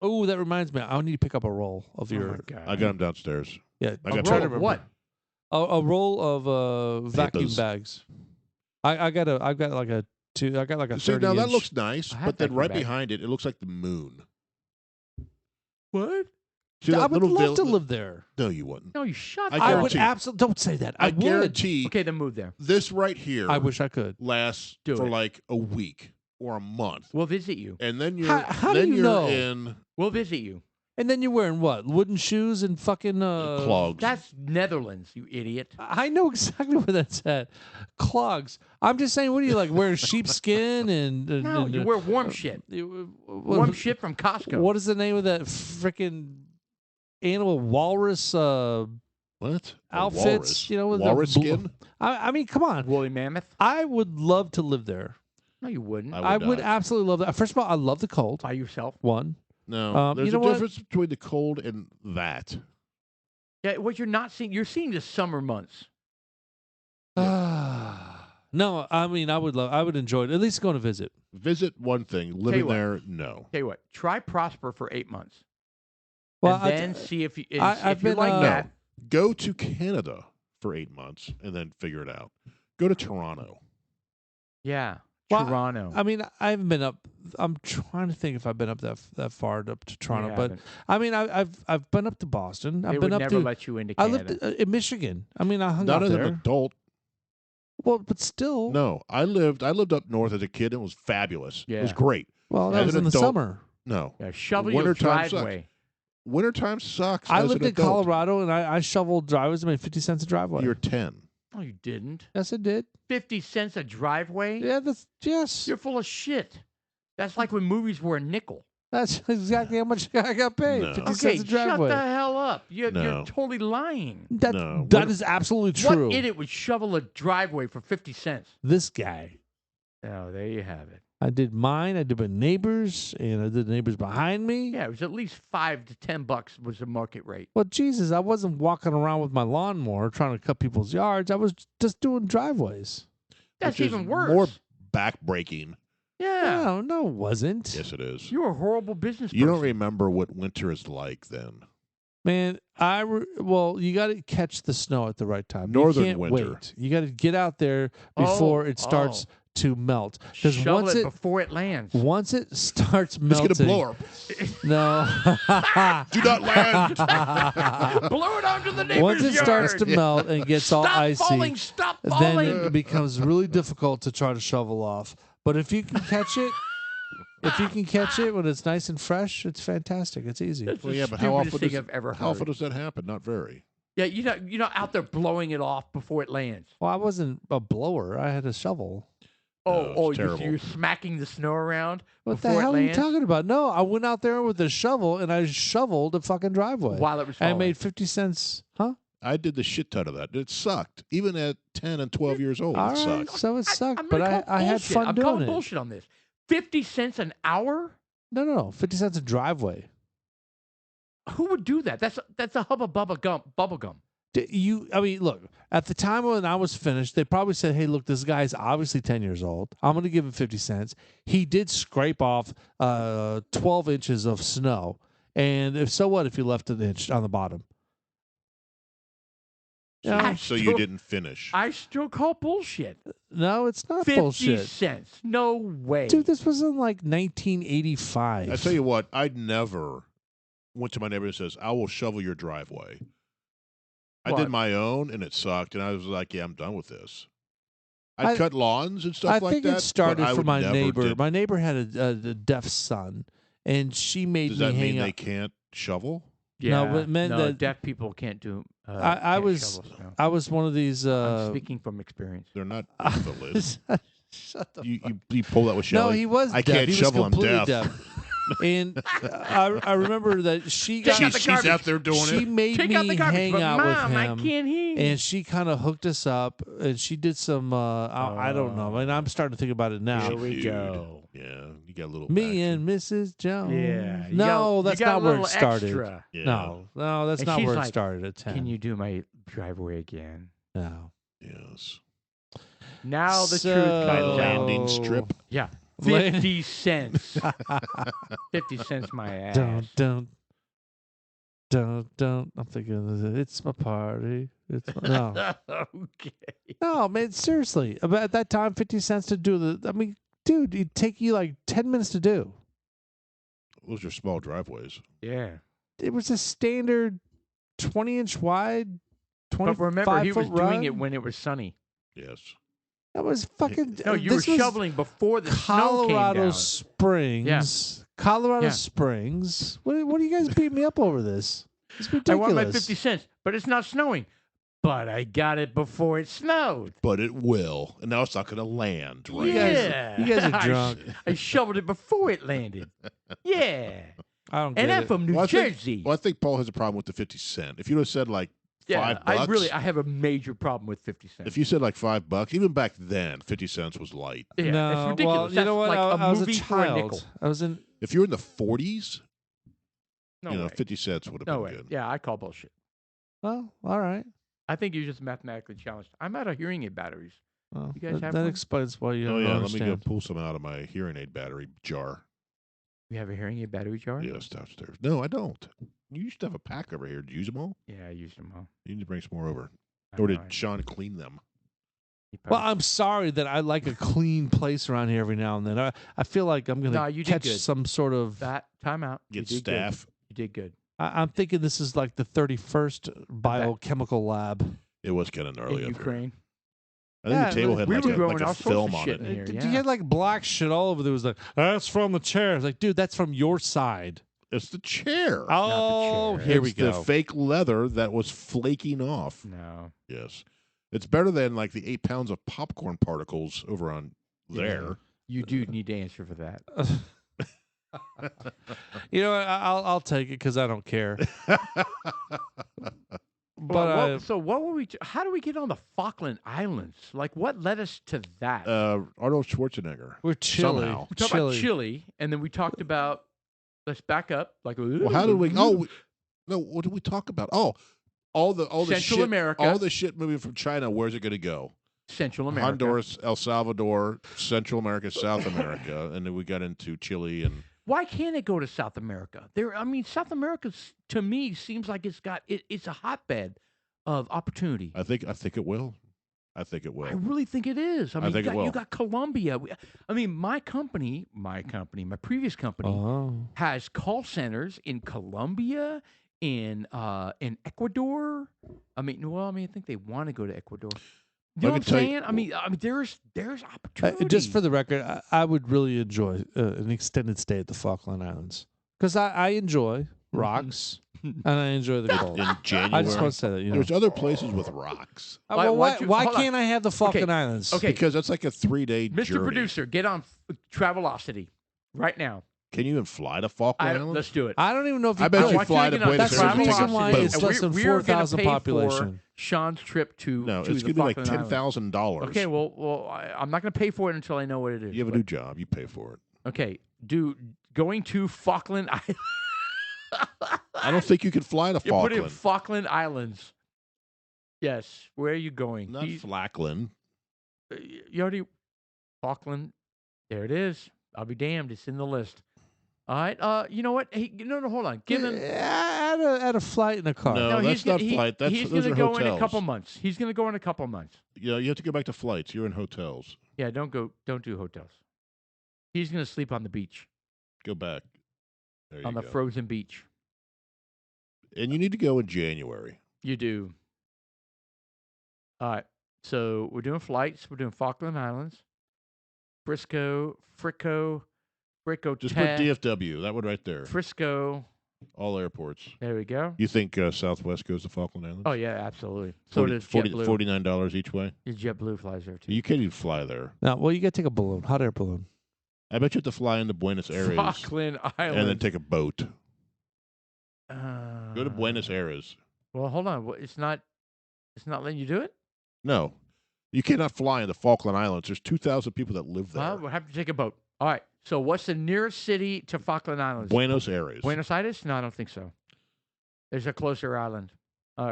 Oh, that reminds me. I need to pick up a roll of Oh your. my God. I got them downstairs. Yeah, I A got roll to of what? A roll of vacuum Papers. bags. I've got like a 30 See, now that inch. looks nice, I have but then vacuum right bags. behind it, it looks like the moon. What? See I that would little love to vil- live there. No, you wouldn't. No, you shut I up. I would guarantee- absolutely don't say that. I would. guarantee Okay, then move there. this right here I wish I could. lasts Do for it. like a week or a month. We'll visit you. And then you're How do then you you're know? in We'll visit you. And then you're wearing what? Wooden shoes and fucking clogs. That's Netherlands, you idiot. I know exactly where that's at. Clogs. I'm just saying. What are you like wearing sheepskin and? No, you wear warm shit. Warm shit from Costco. What is the name of that freaking animal? Walrus what? A outfits. walrus. You know, with walrus the skin. I mean, come on. Woolly mammoth? I would love to live there. No, you wouldn't. I I would not. absolutely love that. First of all, I love the cold. By yourself. One. No, there's you know a what? difference between the cold and that. Yeah, what you're not seeing, you're seeing the summer months. No, I mean, I would enjoy it. At least going to visit. Visit one thing. Living what. there, no. Tell you what, try Prosper for 8 months. Well, and then see if you I've if you been, like no. that. Go to Canada for 8 months and then figure it out. Go to Toronto. Yeah. Well, Toronto. I mean, I haven't been up. I'm trying to think if I've been up that far up to Toronto, You but haven't. I mean, I've been up to Boston. They I've would been up never to. let you into I Canada. lived in Michigan. I mean, I hung Not out as there. an adult. Well, but still. No, I lived up north as a kid. And it was fabulous. It was Yeah. great. Well, that As was an in the adult, summer. No, Yeah, shovel your Wintertime sucks. driveway. wintertime sucks. I as lived an in adult. Colorado and I shoveled driveways. I made 50 cents a driveway. You're 10. No, you didn't. Yes, it did. 50 cents a driveway? Yeah, yes. You're full of shit. That's like when movies were a nickel. That's exactly how much I got paid. No. 50 Okay, cents a shut driveway. the hell up. You're No. totally lying. That No. that is absolutely true. What idiot would shovel a driveway for 50 cents? This guy. Oh, there you have it. I did mine. I did my neighbors, and I did the neighbors behind me. Yeah, it was at least $5 to $10 was the market rate. Well, Jesus, I wasn't walking around with my lawnmower trying to cut people's yards. I was just doing driveways. That's which is even worse. More backbreaking. Yeah. No, it wasn't. Yes, it is. You're a horrible business You don't person. remember what winter is like then. Man, well, you got to catch the snow at the right time. Northern you can't winter. wait. You got to get out there before Oh, it starts oh. to melt. Because Shovel once it it before it lands. once it starts It's melting, going to blow her. no. Do not land. Blow it onto the neighbor's Once it starts to yard. melt and gets all Stop icy, falling. Stop then falling. it becomes really difficult to try to shovel off. But if you can catch it, when it's nice and fresh, it's fantastic. It's easy. That's Well, the yeah, but how stupidest often thing does I've ever how heard. often does that happen? Not very. Yeah, you're not out there blowing it off before it lands. Well, I wasn't a blower. I had a shovel. No, it's terrible. You're smacking the snow around What the before hell it are you lands talking about? No, I went out there with a shovel and I shoveled a fucking driveway. while it was I falling. made 50 cents. Huh? I did the shit ton of that. It sucked. Even at 10 and 12 years old, All it right. sucked. So it sucked, I'm but gonna call I had bullshit. fun I'm doing calling it. bullshit on this. 50 cents an hour? No. 50 cents a driveway. Who would do that? That's a hubba bubble gum. I mean, look, at the time when I was finished, they probably said, hey, look, this guy's obviously 10 years old. I'm going to give him 50 cents. He did scrape off 12 inches of snow. And if so what if you left an inch on the bottom? So, I so still- you didn't finish. I still call bullshit. No, it's not 50 bullshit. cents. No way. Dude, this was in like 1985. I tell you what, I never went to my neighbor and says, I will shovel your driveway. I What? did my own, and it sucked, and I was like, yeah, I'm done with this. I- I'd cut lawns and stuff I like think that. it started but I from would my never neighbor. did- My neighbor had a deaf son, and she made Does me that hang mean out. they can't shovel? Yeah, No, but it meant no, that- deaf people can't do. I can't was shovel snow. I was one of these. I'm speaking from experience. They're not invalids. Shut the you, fuck. you pull that with No, Shelley? he was I deaf. can't he shovel, was I'm completely deaf. And I remember that she Take got out the she's garbage. out there doing she it. made Take out the me garbage, hang but out Mom, with I him. can't hear. And she kind of hooked us up, and she did some. I don't know. I mean, I'm starting to think about it now. Here we Dude. go. Yeah, you got a little Me action. and Mrs. Jones. Yeah. you No, got- that's you got not a where it little started. extra. Yeah. No, that's And not she's where it like, started at 10. Can you do my driveway again? No. Yes. Now the So- truth My comes out. landing strip. Yeah. 50 cents. 50 cents my ass. Don't. I'm thinking, it's my party. No. Okay. No, man, seriously. About at that time, 50 cents to do dude, it'd take you like 10 minutes to do. Those are small driveways. Yeah. It was a standard 20-inch wide, 25 But remember, he foot was doing run. it when it was sunny. Yes. That was fucking. No, you were this was shoveling before the snow came Colorado down. Springs. Colorado Yeah. Springs. What are you guys beating me up over this? It's I ridiculous. want my 50 cents, but it's not snowing. But I got it before it snowed. But it will. And now it's not going to land, right? Yeah. you guys are drunk. I shoveled it before it landed. Yeah. I don't And get I'm it. from New Well, Jersey. I think Paul has a problem with the 50 cent. If you would have said like $5, I have a major problem with 50 cents. if you said like $5, even back then, 50 cents was light. Yeah, no, it's ridiculous. well, you That's know what? like I a was a movie for a child. nickel. I was in. If you were in the 40s, No you know, way. 50 cents would have No been way. good. Yeah, I call bullshit. Well, all right. I think you're just mathematically challenged. I'm out of hearing aid batteries. Well, You guys have that one? explains why you Oh, don't yeah. Let understand. me go pull some out of my hearing aid battery jar. You have a hearing aid battery jar? Yes, downstairs. No, I don't. You used to have a pack over here. Did you use them all? Yeah, I used them all. You need to bring some more over. I Or know, did Sean clean them? he Well, probably- I'm sorry that I like a clean place around here every now and then. I feel like I'm going No, to you did catch good. some sort of. that time out. Get you did staff. Good. You did good. I'm thinking this is like the 31st biochemical lab. It was kind of gnarly In up here. Ukraine. I think Yeah, the table had we like were a, growing like a all sorts film of on shit it. in here. You Yeah. had like black shit all over. There was like, that's from the chair. It's like, dude, that's from your side. It's the chair. Oh, chair. here it's we go. the fake leather that was flaking off. No. Yes. It's better than like the 8 pounds of popcorn particles over on there. You do need to answer for that. You know what? I'll take it because I don't care. But So what were we? How do we get on the Falkland Islands? Like, what led us to that? Arnold Schwarzenegger. we're chilly. Somehow. we talked about Chile, and then we talked about. Let's back up. Like, Well, how did we? Oh, no. What did we talk about? Oh, all the Central shit, America. all the shit moving from China. Where's it going to go? Central America, Honduras, El Salvador, Central America, South America, and then we got into Chile and. Why can't it go to South America? South America to me seems like it's a hotbed of opportunity. I think it will. I think it will. I really think it is. I think it will. You got Colombia. My previous company Oh. has call centers in Colombia, in Ecuador. I think they want to go to Ecuador. You know Let what me I'm tell you- saying? There's opportunity. Just for the record, I would really enjoy an extended stay at the Falkland Islands because I enjoy rocks and I enjoy the cold. In January. I just want to say that. You know, There's other places with rocks. why hold on. can't I have the Falkland Okay. Islands? Okay. Because that's like a 3-day Mr. journey. Producer, get on Travelocity right now. Can you even fly to Falkland Islands? Let's do it. I don't even know if you I bet I you want fly to to get on Buenos That's the Aires and take reason a why boat. it's less than we're gonna 4,000 pay for population. Sean's trip to No, to it's the going to be like Falkland Islands. $10,000. Okay, well, I'm not going to pay for it until I know what it is. You have a but- new job. You pay for it. Okay, going to Falkland Islands. I don't think you can fly to You put in Falkland. Falkland Islands. Yes, where are you going? Not Falkland. You already Falkland. There it is. I'll be damned. It's in the list. All right. You know what? Hey, no, hold on. Give him. At a flight in a car. No. he's that's not gonna- flight. That's- he's those gonna are go in a hotels. couple months. He's going to go in a couple months. You have to go back to flights. You're in hotels. Yeah, don't do hotels. He's going to sleep on the beach, Go back. There you on the go. frozen beach. And you need to go in January. You do. All right. So we're doing flights. We're doing Falkland Islands, Frisco, Just put DFW. That one right there. Frisco. All airports. There we go. You think Southwest goes to Falkland Islands? Oh yeah, absolutely. So does JetBlue. $49 each way. JetBlue flies there too. You can't even fly there. No, well, you got to take a balloon, hot air balloon. I bet you have to fly into Buenos Aires Falkland Islands. and then take a boat. Uh, Go to Buenos Aires. Well, hold on. It's not letting you do it. No, you cannot fly in the Falkland Islands. There's 2,000 people that live there. Well, we'll have to take a boat. All right. So what's the nearest city to Falkland Islands? Buenos Aires. Buenos Aires? No, I don't think so. There's a closer island,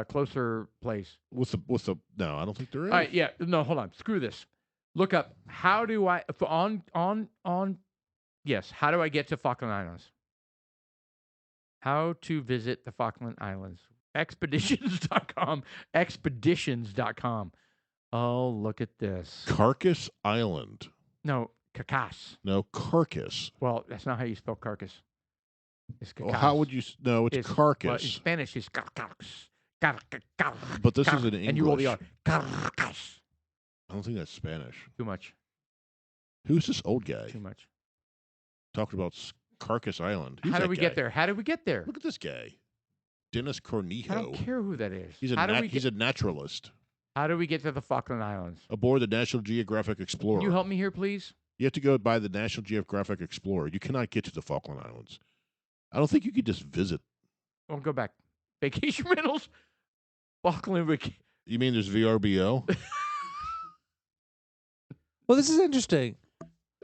closer place. With the no, I don't think there is. All right, yeah. No, hold on. Screw this. Look up how do I yes, how do I get to Falkland Islands? How to visit the Falkland Islands. Expeditions.com. Expeditions.com. Oh, look at this. Carcass Island. No, Carcass. No, Carcass. Well, that's not how you spell carcass. It's Carcass. Well, how would you know it's Carcass? Well, in Spanish, it's Carcass. But this is in And you roll the English. R. Carcass. I don't think that's Spanish. Too much. Who's this old guy? Too much. Talking about Carcass Island. Who's How that did we guy? get there? How did we get there? Look at this guy. Dennis Cornejo. I don't care who that is. He's a naturalist. How do we get to the Falkland Islands? Aboard the National Geographic Explorer. Can you help me here, please? You have to go by the National Geographic Explorer. You cannot get to the Falkland Islands. I don't think you could just visit. I'll go back. Vacation rentals? Falkland. You mean there's VRBO? Well, this is interesting.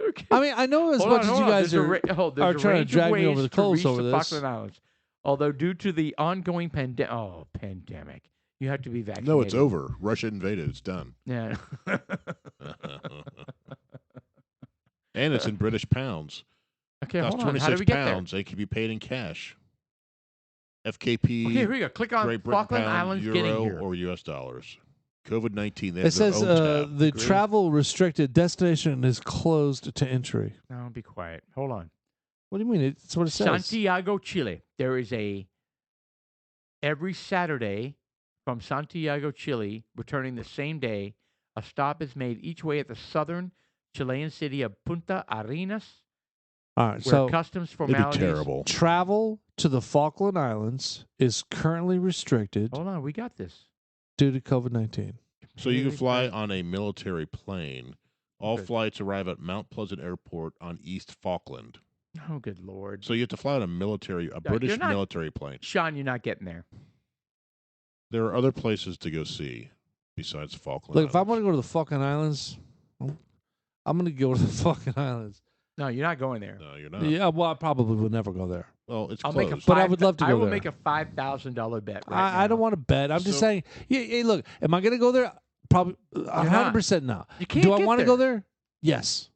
Okay. I mean, I know as much as you guys are there's trying to range of drag me ways over the coals reach over the this. Falkland Islands. Although due to the ongoing pandemic, you have to be vaccinated. No, it's over. Russia invaded. It's done. Yeah. And it's in British pounds. Okay, Costs hold on. 26 How do we get there? pounds. They can be paid in cash. FKP, Okay, here we go. Click on Great Britain Falkland pound, Islands Euro, getting here. or U.S. dollars. COVID-19. They It have their says own tab. the Agree. travel restricted destination is closed to entry. No, be quiet. Hold on. What do you mean? It's what it says. Santiago, Chile. There is every Saturday from Santiago, Chile, returning the same day, a stop is made each way at the southern Chilean city of Punta Arenas, All right, where so customs It'd be formalities. terrible. travel to the Falkland Islands is currently restricted Hold on, we got this. due to COVID-19. So you can fly on a military plane. All Good. flights arrive at Mount Pleasant Airport on East Falkland. Oh, good Lord. So you have to fly on a British you're not- military plane. Sean, you're not getting there. There are other places to go see besides Falkland. Look, if I Islands. want to go to the Falkland Islands, I'm going to go to the Falkland Islands. No, you're not going there. No, you're not. Yeah, well, I probably would never go there. Well, it's I'll closed. make a But I would love to I go will there. make a $5,000 bet. Right I don't now. want to bet. I'm just So- saying. Hey, look, am I going to go there? Probably 100% no. You can't Do I get want to there. go there? Yes,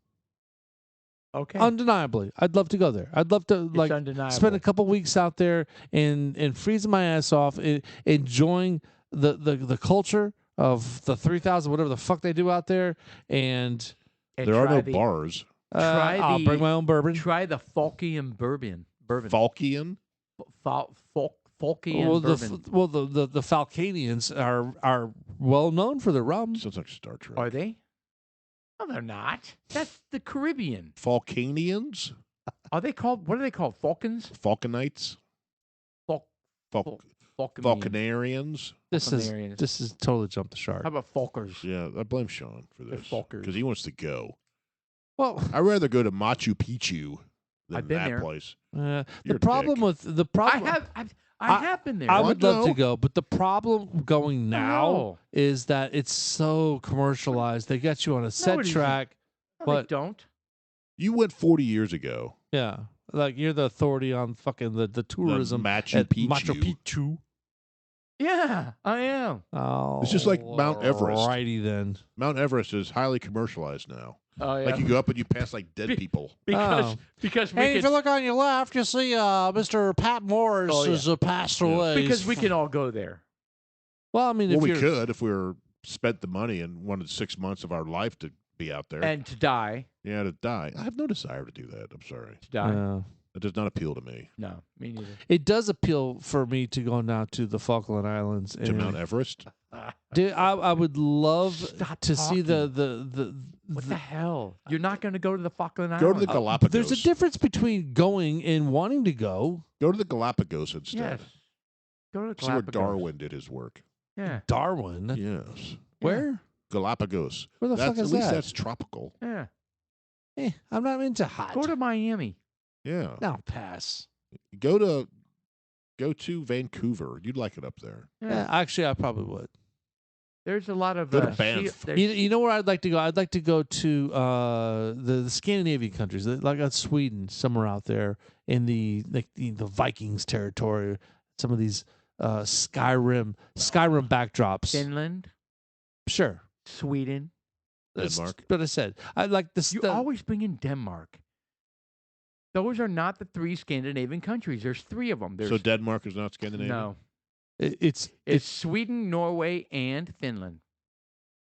Okay. undeniably. I'd love to go there. I'd love to It's undeniable. spend a couple weeks out there and freezing my ass off, enjoying the culture of the 3,000 whatever the fuck they do out there, and And there are try no the- bars. I'll the- bring my own bourbon. Try the Falkian bourbon. Falkian? Falkian Well, bourbon. the Falcanians are well known for their rum. Sounds like Star Trek. Are they? No, they're not. That's the Caribbean. Falcanians? Are they called? What are they called? Falcons? Falconites? Falk. Falcon. Falconarians? This Falconarians. is totally jumped the shark. How about Falkers? Yeah, I blame Sean for They're this. Falkers. Because he wants to go. Well, I'd rather go to Machu Picchu than I've been that there. place. the You're a problem dick. with the problem. I have been there. I Well, would love to no. go, but the problem going now No. is that it's so commercialized. They got you on a set it isn't. track. No, but- they don't. You went 40 years ago. Yeah, like you're the authority on fucking the tourism Machu at Picchu. Machu Picchu. Yeah, I am. Oh, It's just like Mount Everest. Alrighty then. Mount Everest is highly commercialized now. Oh yeah. Like you go up and you pass like dead people. because Oh. because we Hey, if can you look on your left, you see Mr. Pat Morris Oh, yeah. has passed Yeah. away. because we can all go there. Well, I mean, Well, if we you're could if we were spent the money and wanted 6 months of our life to be out there. And to die. Yeah, to die. I have no desire to do that. I'm sorry. To die. Yeah. That does not appeal to me. No, me neither. It does appeal for me to go now to the Falkland Islands. To and- Mount Everest? Dude, I would love Stop to see talking. the What the hell? You're not going to go to the Falkland Go Islands? to the Galapagos. There's a difference between going and wanting to go. Go to the Galapagos instead. Yes. Go to the See where Galapagos. Darwin did his work. Yeah. Darwin. Yes. Where? Galapagos. Where the That's, fuck is at least that? that's tropical. Yeah. I'm not into hot. Go to Miami. Yeah. No, pass. Go to Vancouver. You'd like it up there. Yeah, actually, I probably would. There's a lot of Go to Banff. You know where I'd like to go? I'd like to go to the Scandinavian countries, like Sweden, somewhere out there in the Vikings territory. Some of these Skyrim backdrops. Finland, Sure. Sweden. Denmark. But I said I like this. You always bring in Denmark. Those are not the 3 Scandinavian countries. There's 3 of them. So Denmark is not Scandinavian? No. It's Sweden, Norway, and Finland.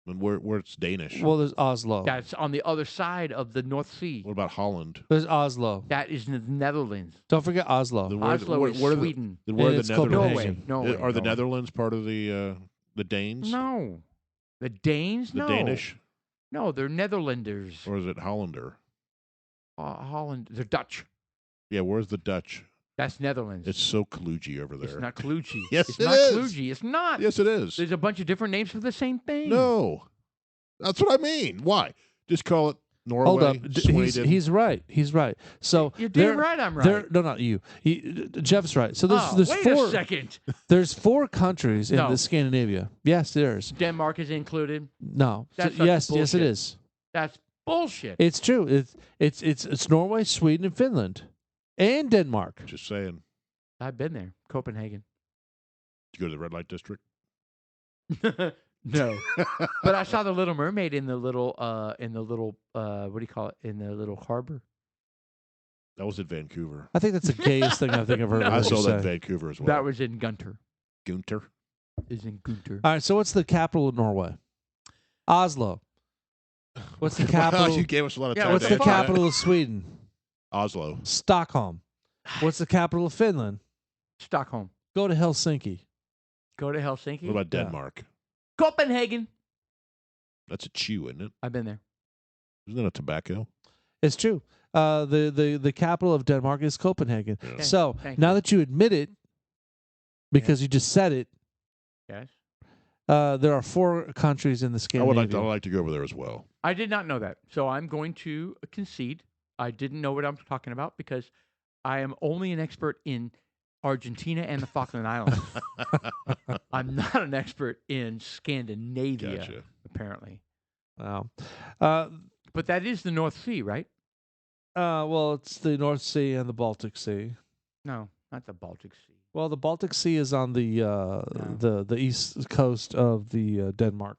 And where it's Danish. well, there's Oslo. That's on the other side of the North Sea. What about Holland? There's Oslo. That is the Netherlands. Don't forget Oslo. Then Oslo is what are Sweden. Then where And are it's the Copenhagen. Netherlands? Norway. Are the Norway. Netherlands part of the Danes? No. The Danes? The No. Danish? No, they're Netherlanders. Or is it Hollander? Holland. They're Dutch. Yeah, where's the Dutch? That's Netherlands. It's so kludgy over there. It's not kludgy. Yes, it's it not is. kludgy. It's not. Yes, it is. There's a bunch of different names for the same thing. No. That's what I mean. Why? Just call it Norway, Hold up. Sweden. He's right. He's right. So You're damn right I'm right. No, not you. Jeff's right. So there's wait 4. a second. There's 4 countries in No. the Scandinavia. Yes, there's. Denmark is included. No. That's such Yes, it bullshit. is. That's bullshit. It's true. It's Norway, Sweden, and Finland, and Denmark. Just saying. I've been there. Copenhagen. Did you go to the red light district? No. But I saw the Little Mermaid in the little what do you call it? In the little harbor. That was in Vancouver. I think that's the gayest thing I think I've heard. No. I of saw that in say. Vancouver as well. That was in Gunter. Gunter. Is in Gunter. All right. So what's the capital of Norway? Oslo. What's the capital? You gave us a lot of Yeah, time. What's to the answer that. capital of Sweden? Oslo. Stockholm. What's the capital of Finland? Stockholm. Go to Helsinki. Go to Helsinki. What about Yeah. Denmark? Copenhagen. That's a chew, isn't it? I've been there. Isn't that a tobacco? It's true. The capital of Denmark is Copenhagen. Yeah. Okay, So thank now you. that you admit it, because you just said it, Yes. there are 4 countries in the I Scandinavia. would like to go over there as well. I did not know that. So I'm going to concede. I didn't know what I'm talking about because I am only an expert in Argentina and the Falkland Islands. I'm not an expert in Scandinavia, Gotcha. apparently. Wow. But that is the North Sea, right? Well, it's the North Sea and the Baltic Sea. No, not the Baltic Sea. Well, the Baltic Sea is on the east coast of the Denmark,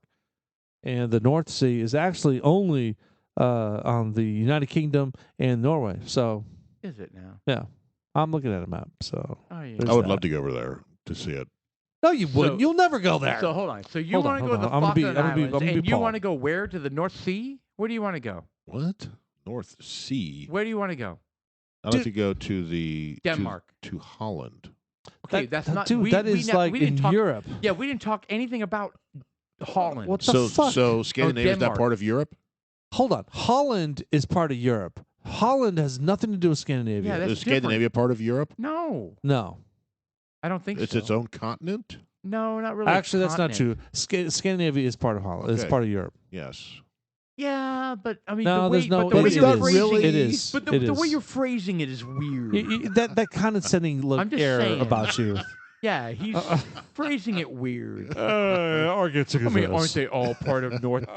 and the North Sea is actually only on the United Kingdom and Norway. So Is it now? yeah, I'm looking at a map. So Oh, yeah. There's I would that. love to go over there to see it. no, you wouldn't. So- You'll never go there. So hold on. So you Hold on, want to go hold to the on. I'm Falkland gonna be Islands, and you Paul. want to go where? To the North Sea? Where do you want to go? What? North Sea. Where do you want to go? I'd like to go to the Denmark. to Holland. Okay, that's not. dude. That is like we didn't in talk, Europe. Yeah, we didn't talk anything about Holland. What the fuck? So Scandinavia is that Denmark. part of Europe? Hold on. Holland is part of Europe. Holland has nothing to do with Scandinavia. Yeah, that's Is Scandinavia part of Europe? No, no. I don't think It's so. its own continent? No, not really. a Actually, that's not continent. true. Scandinavia is part of Holland. It's Okay. part of Europe. Yes. Yeah, but I mean, No, the way, there's no. but the way it you're is. phrasing It is. But It the way is. you're phrasing it is weird. That condescending look I'm just air saying. about you. Yeah, he's phrasing it weird. I'll get to I mean, aren't they all part of the northern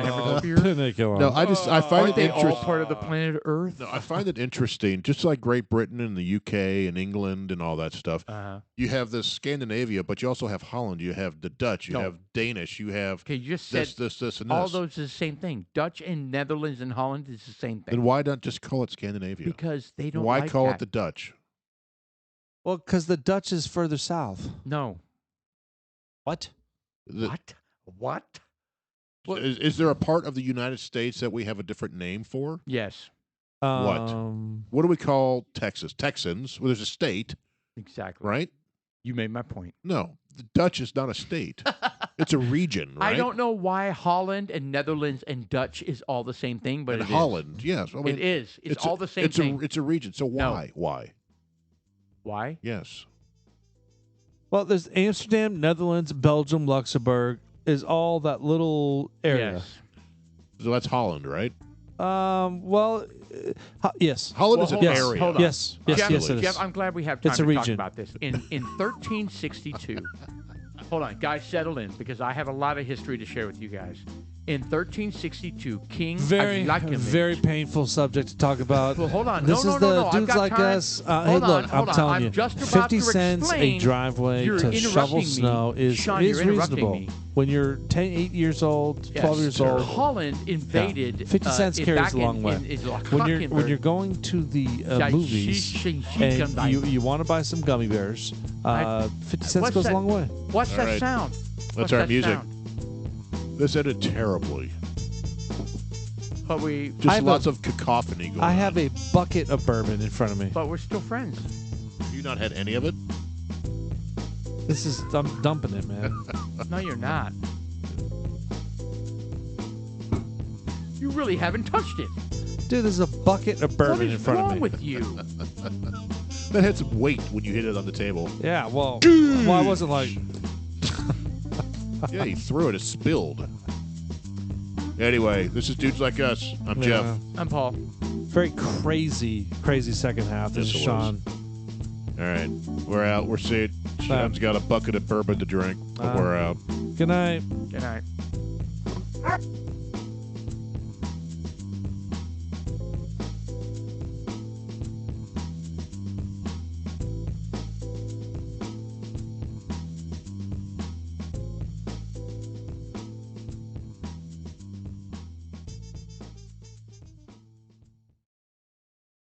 hemisphere? No, I find Aren't it they all interesting. part of the planet Earth? No, I find it interesting. Just like Great Britain and the UK and England and all that stuff, you have this Scandinavia, but you also have Holland. You have the Dutch. You No. have Danish. You have Okay, you just said this, and all this. those is the same thing. Dutch and Netherlands and Holland is the same thing. Then why not just call it Scandinavia? Because they don't Why like call that. it the Dutch? Well, because the Dutch is further south. No. What? What? Is there a part of the United States that we have a different name for? Yes, What do we call Texas? Texans. Well, there's a state, exactly. right? You made my point. No, the Dutch is not a state. It's a region, right? I don't know why Holland and Netherlands and Dutch is all the same thing, but And it is. Holland, yes. I mean, It is. It's all the same it's thing. it's a region. So No. why? Why? Why? Yes. Well, there's Amsterdam, Netherlands, Belgium, Luxembourg is all that little area. Yes. So that's Holland, right? Well, yes. Holland Well, is an hold on, area. hold on. Yes. Yes. Jeff, Yes. It is. Jeff, I'm glad we have time It's a to talk region. about this. In 1362, hold on, guys, settle in because I have a lot of history to share with you guys. In 1362, King Very, Abdülhamid. very painful subject to talk about. Well, hold on. This no, is no, the no, no. I've dudes got like time. us. Hey, Hold look, on, hold I'm on. telling I'm you, just about 50 to cents a explain. driveway You're to shovel interrupting snow me. is Sean, you're interrupting reasonable. me. When you're 8 years old, 12 years old. Holland invaded. 50 cents carries back a long way. When you're going to the movies and you want to buy some gummy bears, 50 cents goes a long way. What's All that right. sound? That's our music. This ended terribly. But we. Just lots of cacophony going on. I have a bucket of bourbon in front of me. But we're still friends. Have you not had any of it? I'm dumping it, man. No, you're not. You really haven't touched it. Dude, there's a bucket of bourbon in front of me. What is wrong with you? That had some weight when you hit it on the table. Yeah, well, I wasn't like. Yeah, he threw it. It spilled. Anyway, this is Dudes Like Us. I'm Jeff. I'm Paul. Very crazy second half. This is Yes, it Sean. All right, we're out. We're seeing. Sean's got a bucket of bourbon to drink, but we're out. Good night. Good night.